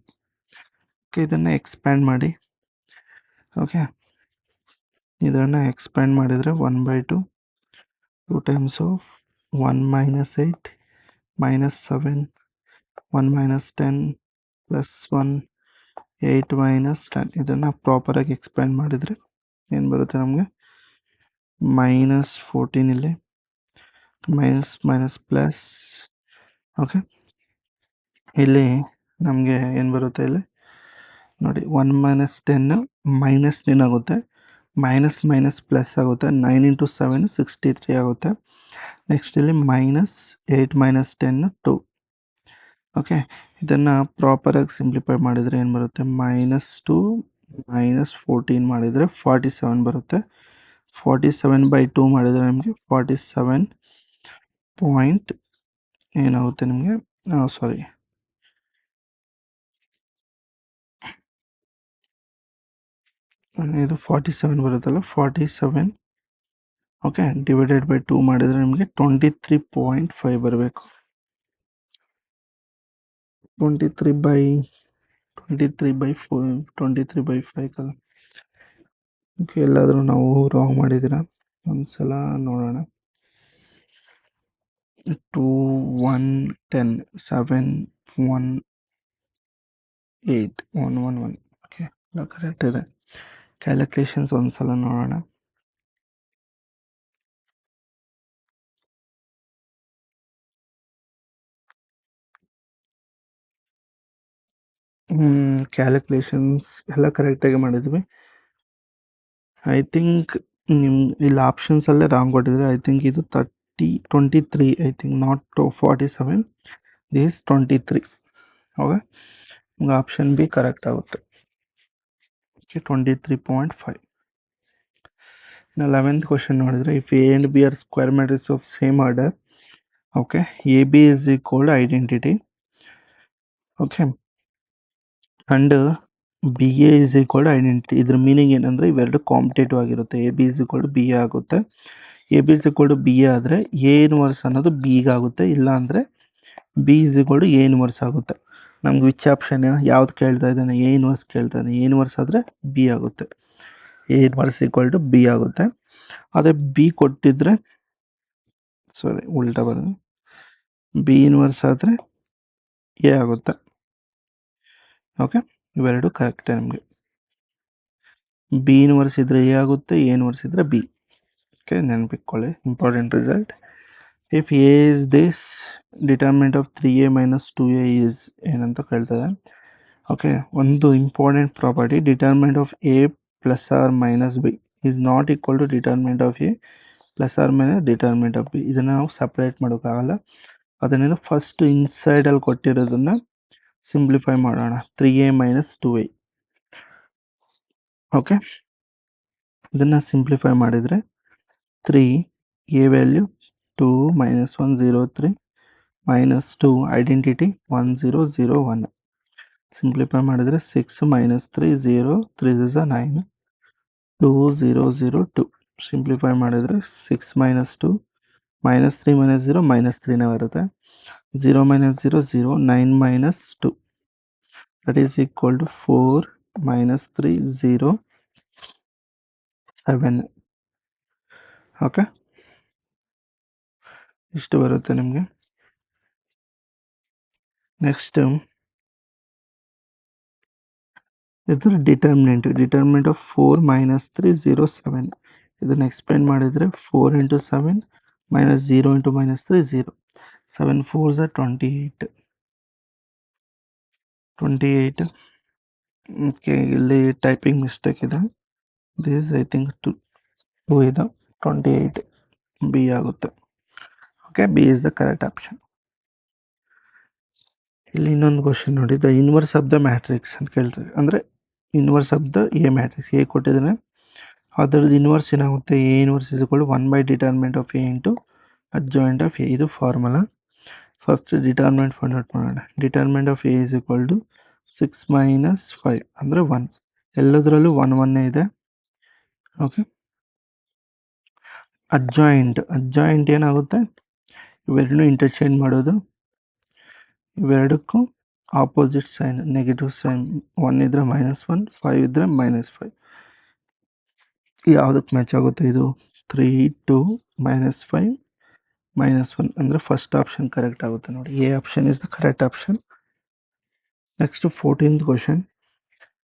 ಓಕೆ, ಇದನ್ನು ಎಕ್ಸ್ಪ್ಯಾಂಡ್ ಮಾಡಿ. ಓಕೆ, ಇದನ್ನು ಎಕ್ಸ್ಪ್ಯಾಂಡ್ ಮಾಡಿದರೆ 1/2 2 ಟೈಮ್ಸ್ ಆಫ್ 1 - 8 -7 1 - 10 +1 8 - 10. ಇದನ್ನು ಪ್ರಾಪರಾಗಿ ಎಕ್ಸ್ಪ್ಯಾಂಡ್ ಮಾಡಿದರೆ ಏನು ಬರುತ್ತೆ ನಮಗೆ -14. ಇಲ್ಲಿ ಮೈನಸ್ ಪ್ಲಸ್. ಓಕೆ, ಇಲ್ಲಿ ನಮಗೆ ಏನು ಬರುತ್ತೆ ಇಲ್ಲಿ ನೋಡಿ 1 - 10 -10 ಆಗುತ್ತೆ, ಮೈನಸ್ ಪ್ಲಸ್ ಆಗುತ್ತೆ. 9 × 7 63 ಆಗುತ್ತೆ. ನೆಕ್ಸ್ಟ್ ಇಲ್ಲಿ -8 - 10 2. ಓಕೆ, ಇದನ್ನು ಪ್ರಾಪರಾಗಿ ಸಿಂಪ್ಲಿಫೈ ಮಾಡಿದರೆ ಏನು ಬರುತ್ತೆ -2 -14 ಮಾಡಿದರೆ 47 ಬರುತ್ತೆ. 47/2 ಮಾಡಿದರೆ ನಿಮಗೆ 47 ಪಾಯಿಂಟ್ ಏನಾಗುತ್ತೆ ನಿಮಗೆ, ಸಾರಿ, ಇದು 47 ಬರುತ್ತಲ್ಲ, 47 ಓಕೆ ಡಿವೈಡೆಡ್ ಬೈ 2 ಮಾಡಿದರೆ ನಿಮಗೆ 23.5 ಬರಬೇಕು. 23/5 ಕಲ. ಓಕೆ, ಎಲ್ಲಾದರೂ ನಾವು ರಾಂಗ್ ಮಾಡಿದ್ದೀರಾ ಒಂದ್ಸಲ ನೋಡೋಣ. 2 1 10 7 1 8 1 1 1. ಓಕೆ, ಕರೆಕ್ಟ್ ಇದೆ. ಕ್ಯಾಲ್ಕುಲೇಷನ್ಸ್ ಒಂದ್ಸಲ ನೋಡೋಣ. ಕ್ಯಾಲ್ಕುಲೇಷನ್ಸ್ ಎಲ್ಲ ಕರೆಕ್ಟಾಗಿ ಮಾಡಿದ್ವಿ. ಐ ಥಿಂಕ್ ಇಲ್ಲಿ ಆಪ್ಷನ್ಸಲ್ಲೇ ರಾಂಗ್ ಕೊಟ್ಟಿದ್ರೆ. ಐ ಥಿಂಕ್ ಇದು 23 I think, not 47, this 23. Okay, ನಿಮ್ಗೆ ಆಪ್ಷನ್ ಬಿ ಕರೆಕ್ಟ್ ಆಗುತ್ತೆ. ಓಕೆ, 23.5. ಇನ್ನು 11th ಕ್ವಶನ್ ನೋಡಿದರೆ, if A and B are square matrix of same order, okay, A B is equal identity, okay, and B A is equal identity. ಇದ್ರ ಮೀನಿಂಗ್ ಏನಂದರೆ ಇವೆರಡು ಕಾಂಪಿಟೇಟಿವ್ ಆಗಿರುತ್ತೆ. A B is equal B A ಆಗುತ್ತೆ. A B is equal to B ಆದರೆ ಎ ಇನ್ವರ್ಸ್ ಅನ್ನೋದು ಬಿಗಾಗುತ್ತೆ, ಇಲ್ಲ ಅಂದರೆ B is equal to A inverse ಆಗುತ್ತೆ. ನಮ್ಗೆ ವಿಚ್ ಆಪ್ಷನ್ ಯಾವ್ದು ಕೇಳ್ತಾ ಇದ್ದಾನೆ? ಎ ಇನ್ವರ್ಸ್ ಕೇಳ್ತಾನೆ. ಎ ಇನ್ವರ್ಸ್ ಆದರೆ ಬಿ ಆಗುತ್ತೆ. A inverse equal to B ಆಗುತ್ತೆ. ಅದೇ ಬಿ ಕೊಟ್ಟಿದ್ರೆ ಸಾರಿ ಉಲ್ಟಾ ಬರೋದು, ಬಿ ಇನ್ವರ್ಸ್ ಆದರೆ ಎ ಆಗುತ್ತೆ. ಓಕೆ, ಇವೆರಡು ಕರೆಕ್ಟೇ. ನಮಗೆ ಬಿ ಇನ್ವರ್ಸ್ ಇದ್ರೆ ಎ ಆಗುತ್ತೆ, ಎ ಇನ್ವರ್ಸ್ ಇದ್ರೆ ಬಿ. ಓಕೆ, ನೆನಪಿಟ್ಕೊಳ್ಳಿ, important result. If A is this, determinant of 3a minus 2a is ಏನಂತ ಕೇಳ್ತದೆ. ಓಕೆ, ಒಂದು important property, determinant of A plus or minus B is not equal to determinant of A plus or minus determinant of B. ಇದನ್ನು ನಾವು ಸಪ್ರೇಟ್ ಮಾಡೋಕ್ಕಾಗಲ್ಲ. ಅದರಿಂದ ಫಸ್ಟ್ ಇನ್ಸೈಡಲ್ಲಿ ಕೊಟ್ಟಿರೋದನ್ನು ಸಿಂಪ್ಲಿಫೈ ಮಾಡೋಣ. 3a minus 2a. ಓಕೆ, ಇದನ್ನು ಸಿಂಪ್ಲಿಫೈ ಮಾಡಿದರೆ 3 a value 2 minus 1 0 3 minus 2 identity 1 0 0 1. Simplify ಮಾಡಿದರೆ 6 ಮೈನಸ್ 3 0 3 ಇಸ್ 9 2 0 0 2. ಸಿಂಪ್ಲಿಫೈ ಮಾಡಿದರೆ 6 ಮೈನಸ್ 2 ಮೈನಸ್ 3 ಮೈನಸ್ 0 ಮೈನಸ್ 3ನೇ ಬರುತ್ತೆ. 0 minus 0 0 9 minus 2 that is equal to 4 minus 3 0 7. Okay, ಇಷ್ಟು ಬರುತ್ತೆ ನಿಮಗೆ. ನೆಕ್ಸ್ಟ್ ಇದು ಡಿಟರ್ಮಿನೆಂಟ್ ಆಫ್ 4 ಮೈನಸ್ 3 0 7. ಇದನ್ನು ಎಕ್ಸ್ಪ್ಲೇನ್ ಮಾಡಿದರೆ 4 into 7 minus 0 into minus 3 0. 7 4s are 28. Okay, ಇಲ್ಲಿ ಟೈಪಿಂಗ್ ಮಿಸ್ಟೇಕ್ ಇದೆ. ದಿಸ್ ಐ ಥಿಂಕ್ 2 ಇದೆ, 28 ಬಿ ಆಗುತ್ತೆ. Okay, B is the correct option. ಇಲ್ಲಿ ಇನ್ನೊಂದು ಕ್ವಶನ್ ನೋಡಿ, the inverse of the matrix ಅಂತ ಕೇಳ್ತಾರೆ. ಅಂದರೆ inverse of the A matrix A ಕೊಟ್ಟಿದ್ದಾನೆ, ಅದರದ್ದು ಇನ್ವರ್ಸ್ ಏನಾಗುತ್ತೆ? A inverse is equal to 1 by determinant of A into adjoint of A. ಇದು formula. First determinant find out ಮಾಡೋಣ. Determinant of A is equal to 6 minus 5 ಅಂದರೆ 1. ಎಲ್ಲದರಲ್ಲೂ 1 1 ಇದೆ. ಓಕೆ, ಅಡ್ಜಾಯಿಂಟ್ ಏನಾಗುತ್ತೆ? ಇವೆರಡನ್ನೂ ಇಂಟರ್ಚೇಂಜ್ ಮಾಡೋದು. ಇವೆರಡಕ್ಕೂ ಆಪೋಸಿಟ್ ಸೈನ್, ನೆಗೆಟಿವ್ ಸೈನ್. 1 ಇದ್ದರೆ -1, 5 ಇದ್ದರೆ -5. ಯಾವುದಕ್ಕೆ ಮ್ಯಾಚ್ ಆಗುತ್ತೆ ಇದು? 3 2 -5 -1 ಅಂದರೆ ಫಸ್ಟ್ ಆಪ್ಷನ್ ಕರೆಕ್ಟ್ ಆಗುತ್ತೆ ನೋಡಿ. A option is the correct option. Next 14th question,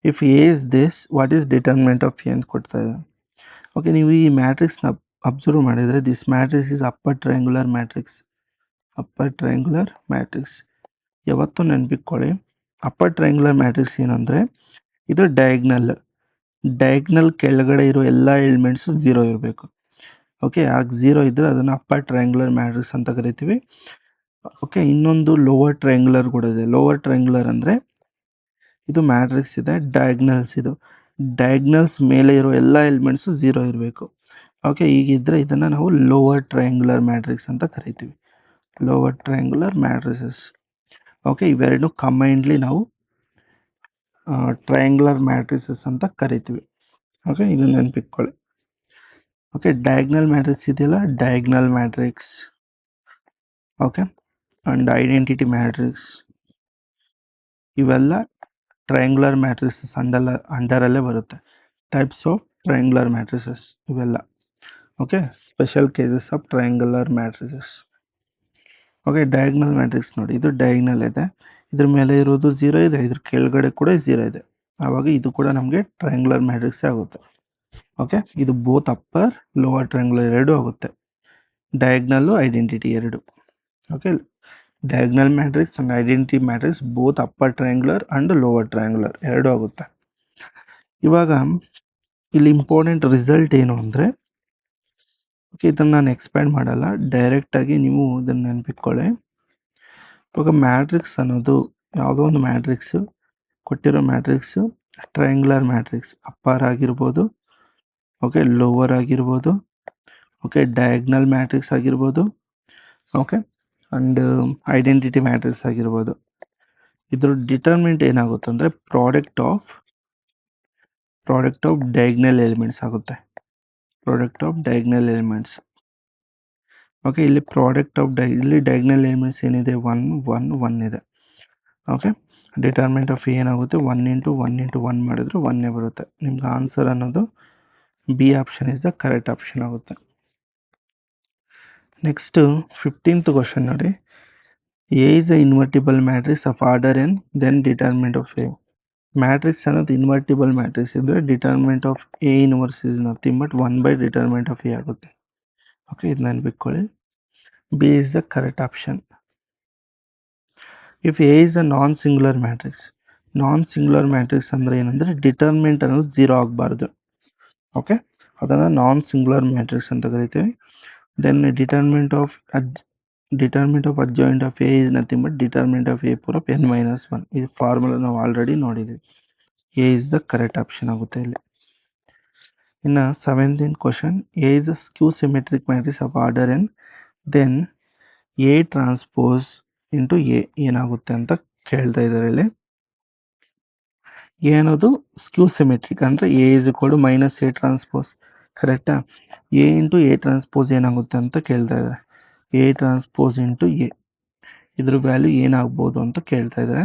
if A is this, what is determinant of A ಅಂತ ಕೊಡ್ತಾ ಇದೆ. ಓಕೆ, ನೀವು ಈ ಮ್ಯಾಟ್ರಿಕ್ಸ್ನ ಅಬ್ಸರ್ವ್ ಮಾಡಿದರೆ this matrix is upper triangular matrix. ಯಾವತ್ತೂ ನೆನಪಿಟ್ಕೊಳ್ಳಿ, ಅಪ್ಪರ್ ಟ್ರಯಾಂಗುಲರ್ ಮ್ಯಾಟ್ರಿಕ್ಸ್ ಏನಂದರೆ ಇದು ಡಯಾಗ್ನಲ್ ಕೆಳಗಡೆ ಇರೋ ಎಲ್ಲ ಎಲಿಮೆಂಟ್ಸು 0 ಇರಬೇಕು. ಓಕೆ, ಆಗ 0 ಇದ್ದರೆ ಅದನ್ನು ಅಪ್ಪರ್ ಟ್ರಯಾಂಗುಲರ್ ಮ್ಯಾಟ್ರಿಕ್ಸ್ ಅಂತ ಕರಿತೀವಿ. ಓಕೆ, ಇನ್ನೊಂದು ಲೋವರ್ ಟ್ರಯಾಂಗುಲರ್ ಕೂಡ ಇದೆ. ಲೋವರ್ ಟ್ರಯಾಂಗುಲರ್ ಅಂದರೆ ಇದು ಮ್ಯಾಟ್ರಿಕ್ಸ್ ಇದೆ, ಡಯಾಗ್ನಲ್ಸ್ ಮೇಲೆ ಇರೋ ಎಲ್ಲ ಎಲಿಮೆಂಟ್ಸು 0 ಇರಬೇಕು. ಓಕೆ, ಹೀಗಿದ್ದರೆ ಇದನ್ನು ನಾವು ಲೋವರ್ ಟ್ರಯಾಂಗುಲರ್ ಮ್ಯಾಟ್ರಿಕ್ಸ್ ಅಂತ ಕರಿತೀವಿ. Lower triangular matrices. ಓಕೆ, ಇವೆರಡು ಕಂಬೈನ್ಡ್ಲಿ ನಾವು ಟ್ರಯಾಂಗುಲರ್ ಮ್ಯಾಟ್ರಿಸಸ್ ಅಂತ ಕರಿತೀವಿ. ಓಕೆ, ಇದನ್ನು ನೆನಪಿಟ್ಕೊಳ್ಳಿ. ಓಕೆ, ಡಯಾಗ್ನಲ್ ಮ್ಯಾಟ್ರಿಕ್ಸ್ ಇದೆಯಲ್ಲ, diagonal matrix. Okay, and identity matrix, ಇವೆಲ್ಲ ಟ್ರಯಾಂಗುಲರ್ ಮ್ಯಾಟ್ರಿಸಸ್ ಅಂಡರಲ್ಲೇ ಬರುತ್ತೆ. ಟೈಪ್ಸ್ ಆಫ್ ಟ್ರಯಾಂಗುಲರ್ ಮ್ಯಾಟ್ರಿಸಸ್ ಇವೆಲ್ಲ. Okay, special cases of triangular matrices. Okay, diagonal matrix ನೋಡಿ, ಇದು ಡಯಾಗ್ನಲ್ ಇದೆ, ಇದ್ರ ಮೇಲೆ ಇರೋದು 0 ಇದೆ, ಇದ್ರ ಕೆಳಗಡೆ ಕೂಡ 0 ಇದೆ. ಆವಾಗ ಇದು ಕೂಡ ನಮಗೆ ಟ್ರಯಾಂಗುಲರ್ ಮ್ಯಾಟ್ರಿಕ್ಸೇ ಆಗುತ್ತೆ. ಓಕೆ, ಇದು ಬೋತ್ ಅಪ್ಪರ್ ಲೋವರ್ ಟ್ರಯಾಂಗುಲರ್ ಎರಡೂ ಆಗುತ್ತೆ. ಡಯಾಗ್ನಲ್ಲು ಐಡೆಂಟಿಟಿ ಎರಡು. Okay, diagonal matrix and identity matrix both upper triangular and lower triangular ಎರಡೂ ಆಗುತ್ತೆ. ಇವಾಗ ಇಲ್ಲಿ ಇಂಪಾರ್ಟೆಂಟ್ ರಿಸಲ್ಟ್ ಏನು ಅಂದರೆ, ಓಕೆ, ಇದನ್ನು ನಾನು ಎಕ್ಸ್ಪ್ಯಾಂಡ್ ಮಾಡಲ್ಲ, ಡೈರೆಕ್ಟಾಗಿ ನೀವು ಇದನ್ನು ನೆನಪಿಟ್ಕೊಳ್ಳಿ. ಇವಾಗ ಮ್ಯಾಟ್ರಿಕ್ಸ್ ಅನ್ನೋದು ಯಾವುದೋ ಒಂದು ಮ್ಯಾಟ್ರಿಕ್ಸು, ಕೊಟ್ಟಿರೋ ಮ್ಯಾಟ್ರಿಕ್ಸು ಟ್ರಯಾಂಗುಲರ್ ಮ್ಯಾಟ್ರಿಕ್ಸ್, ಅಪ್ಪರ್ ಆಗಿರ್ಬೋದು, ಓಕೆ, ಲೋವರ್ ಆಗಿರ್ಬೋದು, ಓಕೆ, ಡಯಾಗ್ನಲ್ ಮ್ಯಾಟ್ರಿಕ್ಸ್ ಆಗಿರ್ಬೋದು, ಓಕೆ, ಆ್ಯಂಡ್ ಐಡೆಂಟಿಟಿ ಮ್ಯಾಟ್ರಿಕ್ಸ್ ಆಗಿರ್ಬೋದು. ಇದ್ರ ಡಿಟರ್ಮಿನೆಂಟ್ ಏನಾಗುತ್ತೆ ಅಂದರೆ ಪ್ರಾಡಕ್ಟ್ ಆಫ್ ಡಯಾಗ್ನಲ್ ಎಲಿಮೆಂಟ್ಸ್ ಆಗುತ್ತೆ. Product of diagonal elements. Okay, ಇಲ್ಲಿ ಪ್ರಾಡಕ್ಟ್ ಆಫ್ ಇಲ್ಲಿ ಡಯಾಗ್ನಲ್ ಎಲಿಮೆಂಟ್ಸ್ ಏನಿದೆ 1 1 1 ಇದೆ. ಓಕೆ, ಡಿಟರ್ಮಿನೆಂಟ್ ಆಫ್ ಏನಾಗುತ್ತೆ 1 ಇಂಟು 1 ಮಾಡಿದ್ರೆ 1 ಬರುತ್ತೆ. ನಿಮ್ಗೆ ಆನ್ಸರ್ ಅನ್ನೋದು B option is the correct option ಆಗುತ್ತೆ. ನೆಕ್ಸ್ಟ್ 15th ಕ್ವಶನ್ ನೋಡಿ. A is a invertible matrix of order N then determinant of A. Matrix ಅನ್ನೋದು ಇನ್ವರ್ಟಿಬಲ್ ಮ್ಯಾಟ್ರಿಕ್ಸ್ ಇದ್ದರೆ determinant of A inverse is nothing but 1/ಡಿಟರ್ಮಿನೆಂಟ್ ಆಫ್ ಎ ಆಗುತ್ತೆ. ಓಕೆ, ಇದು ನೆನ್ಪಿಟ್ಕೊಳ್ಳಿ. B is the correct option. If A is a non singular matrix, non singular matrix ಅಂದರೆ ಏನಂದರೆ ಡಿಟರ್ಮಿನೆಂಟ್ ಅನ್ನೋದು 0 ಆಗಬಾರ್ದು. ಓಕೆ, ಅದನ್ನು ನಾನ್ ಸಿಂಗ್ಯುಲರ್ ಮ್ಯಾಟ್ರಿಕ್ಸ್ ಅಂತ ಕರಿತೀವಿ. Then determinant of adjoint of A is nothing but determinant of A power of n-1. ಇದು ಫಾರ್ಮುಲಾ ನಾವು ಆಲ್ರೆಡಿ ನೋಡಿದ್ದೀವಿ. A is the correct option ಆಗುತ್ತೆ ಇಲ್ಲಿ. ಇನ್ನು 17th question. A is a skew symmetric matrix of order N then A transpose into A ಏನಾಗುತ್ತೆ ಅಂತ ಕೇಳ್ತಾ ಇದ್ದಾರೆ ಇಲ್ಲಿ. ಎ ಅನ್ನೋದು ಸ್ಕ್ಯೂ ಸಿಮೆಟ್ರಿಕ್ ಅಂದರೆ A is equal to minus A transpose, ಕರೆಕ್ಟಾ? ಎ ಇಂಟು ಎ ಟ್ರಾನ್ಸ್ಪೋಸ್ ಏನಾಗುತ್ತೆ ಅಂತ ಕೇಳ್ತಾ ಇದ್ದಾರೆ. ಎ ಟ್ರಾನ್ಸ್ಪೋಸ್ ಇಂಟು ಎ, ಇದ್ರ ವ್ಯಾಲ್ಯೂ ಏನಾಗ್ಬೋದು ಅಂತ ಕೇಳ್ತಾ ಇದ್ದಾರೆ.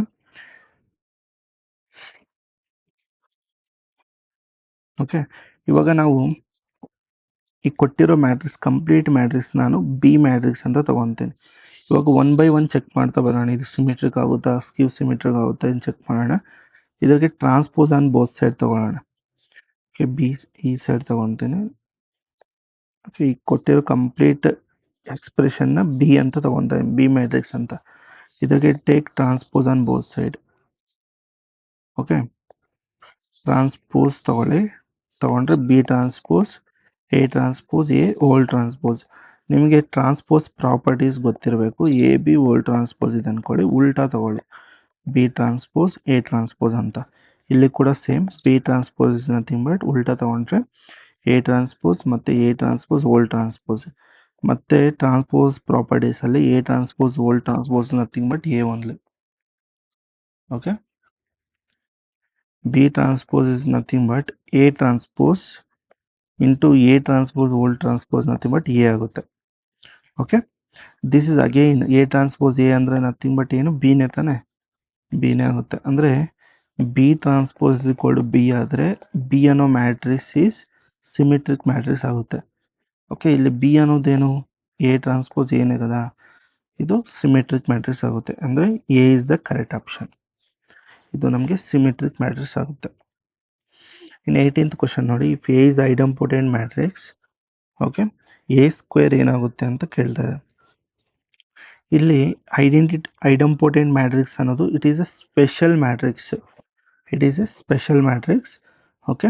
ಓಕೆ, ಇವಾಗ ನಾವು ಈ ಕೊಟ್ಟಿರೋ ಮ್ಯಾಟ್ರಿಕ್ಸ್ ಕಂಪ್ಲೀಟ್ ಮ್ಯಾಟ್ರಿಕ್ಸ್ ನಾನು ಬಿ ಮ್ಯಾಟ್ರಿಕ್ಸ್ ಅಂತ ತೊಗೊತೀನಿ. ಇವಾಗ 1 by 1 ಚೆಕ್ ಮಾಡ್ತಾ ಬರೋಣ. ಇದು ಸಿಮೆಟ್ರಿಕ್ ಆಗುತ್ತಾ, ಸ್ಕ್ಯೂ ಸಿಮೆಟ್ರಿಕ್ ಆಗುತ್ತಾ ಅಂತ ಚೆಕ್ ಮಾಡೋಣ. ಇದಕ್ಕೆ ಟ್ರಾನ್ಸ್ಪೋಸ್ ಆನ್ ಬೋತ್ ಸೈಡ್ ತೊಗೊಳ್ಳೋಣ. ಓಕೆ, ಬಿ ಈ ಸೈಡ್ ತೊಗೊತೀನಿ. ಓಕೆ, ಈ ಕೊಟ್ಟಿರೋ ಕಂಪ್ಲೀಟ್ ಎಕ್ಸ್ಪ್ರೆಷನ್ನ ಬಿ ಅಂತ ತೊಗೊತೀನಿ, ಬಿ ಮ್ಯಾಟ್ರಿಕ್ಸ್ ಅಂತ. ಇದಕ್ಕೆ take transpose on both side. Okay, transpose ತೊಗೊಂಡ್ರೆ B transpose A transpose A whole transpose. ನಿಮಗೆ ಟ್ರಾನ್ಸ್ಪೋಸ್ ಪ್ರಾಪರ್ಟೀಸ್ ಗೊತ್ತಿರಬೇಕು. ಎ ಬಿ ಓಲ್ ಟ್ರಾನ್ಸ್ಪೋಸ್ ಇದೆ ಅಂದ್ಕೊಳ್ಳಿ, ಉಲ್ಟಾ ತೊಗೊಳ್ಳಿ, ಬಿ ಟ್ರಾನ್ಸ್ಪೋಸ್ ಎ ಟ್ರಾನ್ಸ್ಪೋಸ್ ಅಂತ. ಇಲ್ಲಿ ಕೂಡ same, B transpose is nothing but ಉಲ್ಟಾ ತೊಗೊಂಡ್ರೆ ಎ ಟ್ರಾನ್ಸ್ಪೋಸ್ ಮತ್ತು ಎ ಟ್ರಾನ್ಸ್ಪೋಸ್ ಓಲ್ ಟ್ರಾನ್ಸ್ಪೋಸ್. ಮತ್ತು ಟ್ರಾನ್ಸ್ಪೋಸ್ ಪ್ರಾಪರ್ಟೀಸಲ್ಲಿ A transpose whole transpose nothing but A only. Okay, B transpose is nothing but A transpose into A transpose whole transpose nothing but A ಆಗುತ್ತೆ. Okay, this is again A transpose A ಅಂದರೆ ನಥಿಂಗ್ ಬಟ್ ಏನು, ಬಿನೇ ತಾನೆ, ಬಿನೇ ಆಗುತ್ತೆ. ಅಂದರೆ B transpose equal to B ಆದರೆ ಬಿ ಅನ್ನೋ ಮ್ಯಾಟ್ರಿಕ್ಸ್ ಈಸ್ ಸಿಮೆಟ್ರಿಕ್ ಮ್ಯಾಟ್ರಿಕ್ಸ್ ಆಗುತ್ತೆ. ಓಕೆ, ಇಲ್ಲಿ ಬಿ ಅನ್ನೋದೇನು ಎ ಟ್ರಾನ್ಸ್ಪೋಸ್ ಏನಿರೋದ, ಇದು ಸಿಮೆಟ್ರಿಕ್ ಮ್ಯಾಟ್ರಿಕ್ಸ್ ಆಗುತ್ತೆ. ಅಂದರೆ A is the correct option. ಇದು ನಮಗೆ ಸಿಮೆಟ್ರಿಕ್ ಮ್ಯಾಟ್ರಿಕ್ಸ್ ಆಗುತ್ತೆ. ಇನ್ನು 18th ಕ್ವಶನ್ ನೋಡಿ. If A is idempotent matrix, okay, A square ಏನಾಗುತ್ತೆ ಅಂತ ಕೇಳ್ತಾರೆ. ಇಲ್ಲಿ ಐಡಂಪೊಟೆಂಟ್ ಮ್ಯಾಟ್ರಿಕ್ಸ್ ಅನ್ನೋದು it is a special matrix. It is a special matrix. Okay,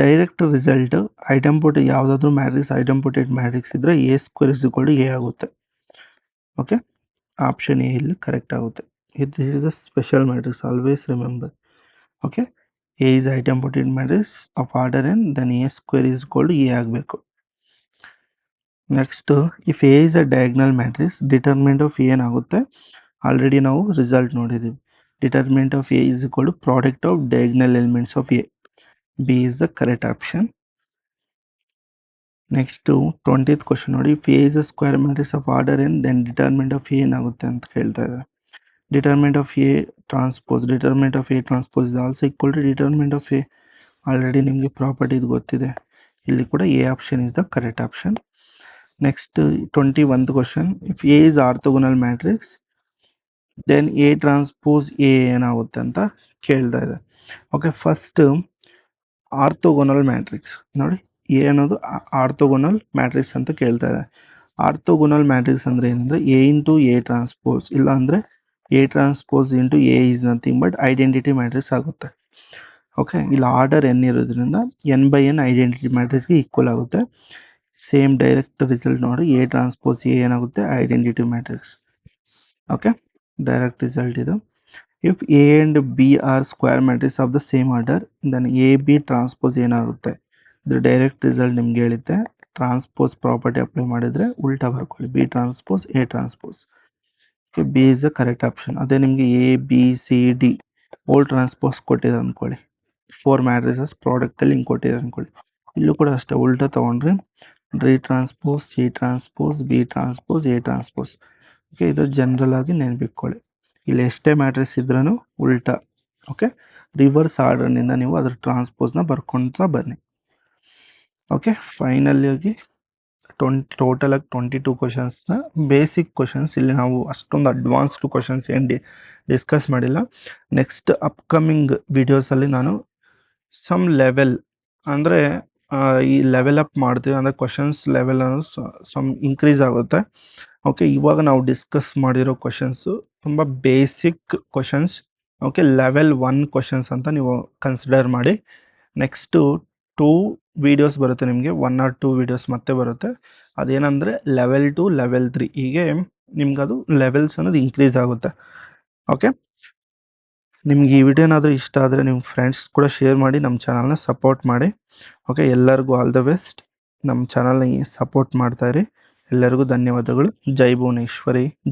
direct result ಯಾವುದಾದ್ರೂ ಮ್ಯಾಟ್ರಿಕ್ಸ್ ಐಡಂಪೊಟೆಂಟ್ ಮ್ಯಾಟ್ರಿಕ್ಸ್ ಇದ್ದರೆ A square is equal to A ಆಗುತ್ತೆ. ಓಕೆ, ಆಪ್ಷನ್ ಎ ಇಲ್ಲಿ ಕರೆಕ್ಟ್ ಆಗುತ್ತೆ. This is a special matrix, always remember. Okay, A is idempotent matrix of order N then A square is equal to A ಆಗಬೇಕು. Next, if A is a diagonal matrix determinant of ಏನಾಗುತ್ತೆ, ಆಲ್ರೆಡಿ ನಾವು ರಿಸಲ್ಟ್ ನೋಡಿದ್ದೀವಿ. Determinant of A is equal to product of diagonal elements of A. B is the correct option. Next 20th question ನೋಡಿ. If A is a square matrix of order N then determinant of A ಏನಾಗುತ್ತೆ ಅಂತ ಕೇಳ್ತಾ ಇದ್ದಾರೆ. Determinant of A transpose is also equal to determinant of A. Already ನಿಮಗೆ ಪ್ರಾಪರ್ಟಿ ಗೊತ್ತಿದೆ. ಇಲ್ಲಿ ಕೂಡ A option is the correct option. Next 21th question. If A is orthogonal matrix then A transpose A ಏನಾಗುತ್ತೆ ಅಂತ ಕೇಳ್ತಾ ಇದೆ. ಓಕೆ, ಫಸ್ಟ್ ಆರ್ಥೋಗೋನಲ್ ಮ್ಯಾಟ್ರಿಕ್ಸ್ ನೋಡಿ. ಎ ಅನ್ನೋದು ಆರ್ಥೋಗೋನಲ್ ಮ್ಯಾಟ್ರಿಕ್ಸ್ ಅಂತ ಕೇಳ್ತಾ ಇದೆ. ಆರ್ಥೋಗೋನಲ್ ಮ್ಯಾಟ್ರಿಕ್ಸ್ ಅಂದರೆ ಏನಂದರೆ ಎ ಇಂಟು ಎ ಟ್ರಾನ್ಸ್ಪೋಸ್, ಇಲ್ಲ ಅಂದರೆ A transpose into A is nothing but identity matrix ಆಗುತ್ತೆ. ಓಕೆ, ಇಲ್ಲಿ ಆರ್ಡರ್ ಎನ್ ಇರೋದ್ರಿಂದ n/n ಐಡೆಂಟಿಟಿ ಮ್ಯಾಟ್ರಿಕ್ಸ್ಗೆ ಈಕ್ವಲ್ ಆಗುತ್ತೆ. ಸೇಮ್ ಡೈರೆಕ್ಟ್ ರಿಸಲ್ಟ್ ನೋಡಿ, ಎ ಟ್ರಾನ್ಸ್ಪೋಸ್ ಎ ಏನಾಗುತ್ತೆ identity matrix. Okay, direct result ಇದು. If A and B are square matrix of the same order then A B transpose ಏನಾಗುತ್ತೆ, ಇದು ಡೈರೆಕ್ಟ್ ರಿಸಲ್ಟ್ ನಿಮ್ಗೆ ಹೇಳಿದ್ದೆ. ಟ್ರಾನ್ಸ್ಪೋಸ್ ಪ್ರಾಪರ್ಟಿ ಅಪ್ಲೈ ಮಾಡಿದರೆ ಉಲ್ಟಾ ಬರ್ಕೊಳ್ಳಿ, B transpose A transpose. Okay, B is the correct option. ಅದೇ ನಿಮಗೆ A B C D whole transpose ಕೊಟ್ಟಿದ್ದಾರೆ ಅಂದ್ಕೊಳ್ಳಿ, 4 ಮ್ಯಾಟ್ರಿಸಸ್ ಪ್ರಾಡಕ್ಟಲ್ಲಿ ಹಿಂಗೆ ಕೊಟ್ಟಿದ್ದಾರೆ ಅಂದ್ಕೊಳ್ಳಿ. ಇಲ್ಲೂ ಕೂಡ ಅಷ್ಟೇ, ಉಲ್ಟಾ ತೊಗೊಂಡ್ರೆ D transpose C transpose B transpose A transpose. Okay, ಇದು ಜನರಲ್ ಆಗಿ ನೆನಪಿಟ್ಕೊಳ್ಳಿ. ಇಲ್ಲಿ ಎಷ್ಟೇ ಮ್ಯಾಟ್ರಿಕ್ಸ್ ಇದ್ರೂ ಉಲ್ಟಾ, ಓಕೆ, ರಿವರ್ಸ್ ಆರ್ಡರ್ನಿಂದ ನೀವು ಅದ್ರ ಟ್ರಾನ್ಸ್ಪೋಸ್ನ ಬರ್ಕೊಳ್ತಾ ಬನ್ನಿ. ಓಕೆ, ಫೈನಲಿಯಾಗಿ ಟೋಟಲಾಗಿ 22 ಕ್ವಶನ್ಸ್ನ ಬೇಸಿಕ್ ಕ್ವಶನ್ಸ್. ಇಲ್ಲಿ ನಾವು ಅಷ್ಟೊಂದು ಅಡ್ವಾನ್ಸ್ಡ್ ಕ್ವಶನ್ಸ್ ಏನು ಡಿಸ್ಕಸ್ ಮಾಡಿಲ್ಲ. ನೆಕ್ಸ್ಟ್ ಅಪ್ಕಮಿಂಗ್ ವಿಡಿಯೋಸಲ್ಲಿ ನಾನು ಸಮ್ ಲೆವೆಲ್ ಅಂದರೆ ಈ ಲೆವೆಲ್ ಅಪ್ ಮಾಡ್ತೀವಿ, ಅಂದರೆ ಕ್ವಶನ್ಸ್ ಲೆವೆಲ್ ಅನ್ನೋದು ಸಮ್ ಇನ್ಕ್ರೀಸ್ ಆಗುತ್ತೆ. ಓಕೆ, ಇವಾಗ ನಾವು ಡಿಸ್ಕಸ್ ಮಾಡಿರೋ ಕ್ವಶನ್ಸು ತುಂಬ basic questions. Okay, level 1 questions ಅಂತ ನೀವು ಕನ್ಸಿಡರ್ ಮಾಡಿ. ನೆಕ್ಸ್ಟು 2 ವೀಡಿಯೋಸ್ ಬರುತ್ತೆ ನಿಮಗೆ, 1 or 2 ವೀಡಿಯೋಸ್ ಮತ್ತೆ ಬರುತ್ತೆ. ಅದೇನಂದರೆ ಲೆವೆಲ್ 2 ಲೆವೆಲ್ 3 ಹೀಗೆ ನಿಮ್ಗೆ ಅದು ಲೆವೆಲ್ಸ್ ಅನ್ನೋದು ಇನ್ಕ್ರೀಸ್ ಆಗುತ್ತೆ. ಓಕೆ, ನಿಮ್ಗೆ ಈ ವಿಡಿಯೋ ಏನಾದರೂ ಇಷ್ಟ ಆದರೆ ನಿಮ್ಮ ಫ್ರೆಂಡ್ಸ್ ಕೂಡ ಶೇರ್ ಮಾಡಿ, ನಮ್ಮ ಚಾನಲ್ನ ಸಪೋರ್ಟ್ ಮಾಡಿ. ಓಕೆ, ಎಲ್ಲರಿಗೂ ಆಲ್ ದ ಬೆಸ್ಟ್. ನಮ್ಮ ಚಾನಲ್ನ ಸಪೋರ್ಟ್ ಮಾಡ್ತಾಯಿರಿ. ಎಲ್ಲರಿಗೂ ಧನ್ಯವಾದಗಳು. ಜೈ ಭುವನೇಶ್ವರಿ.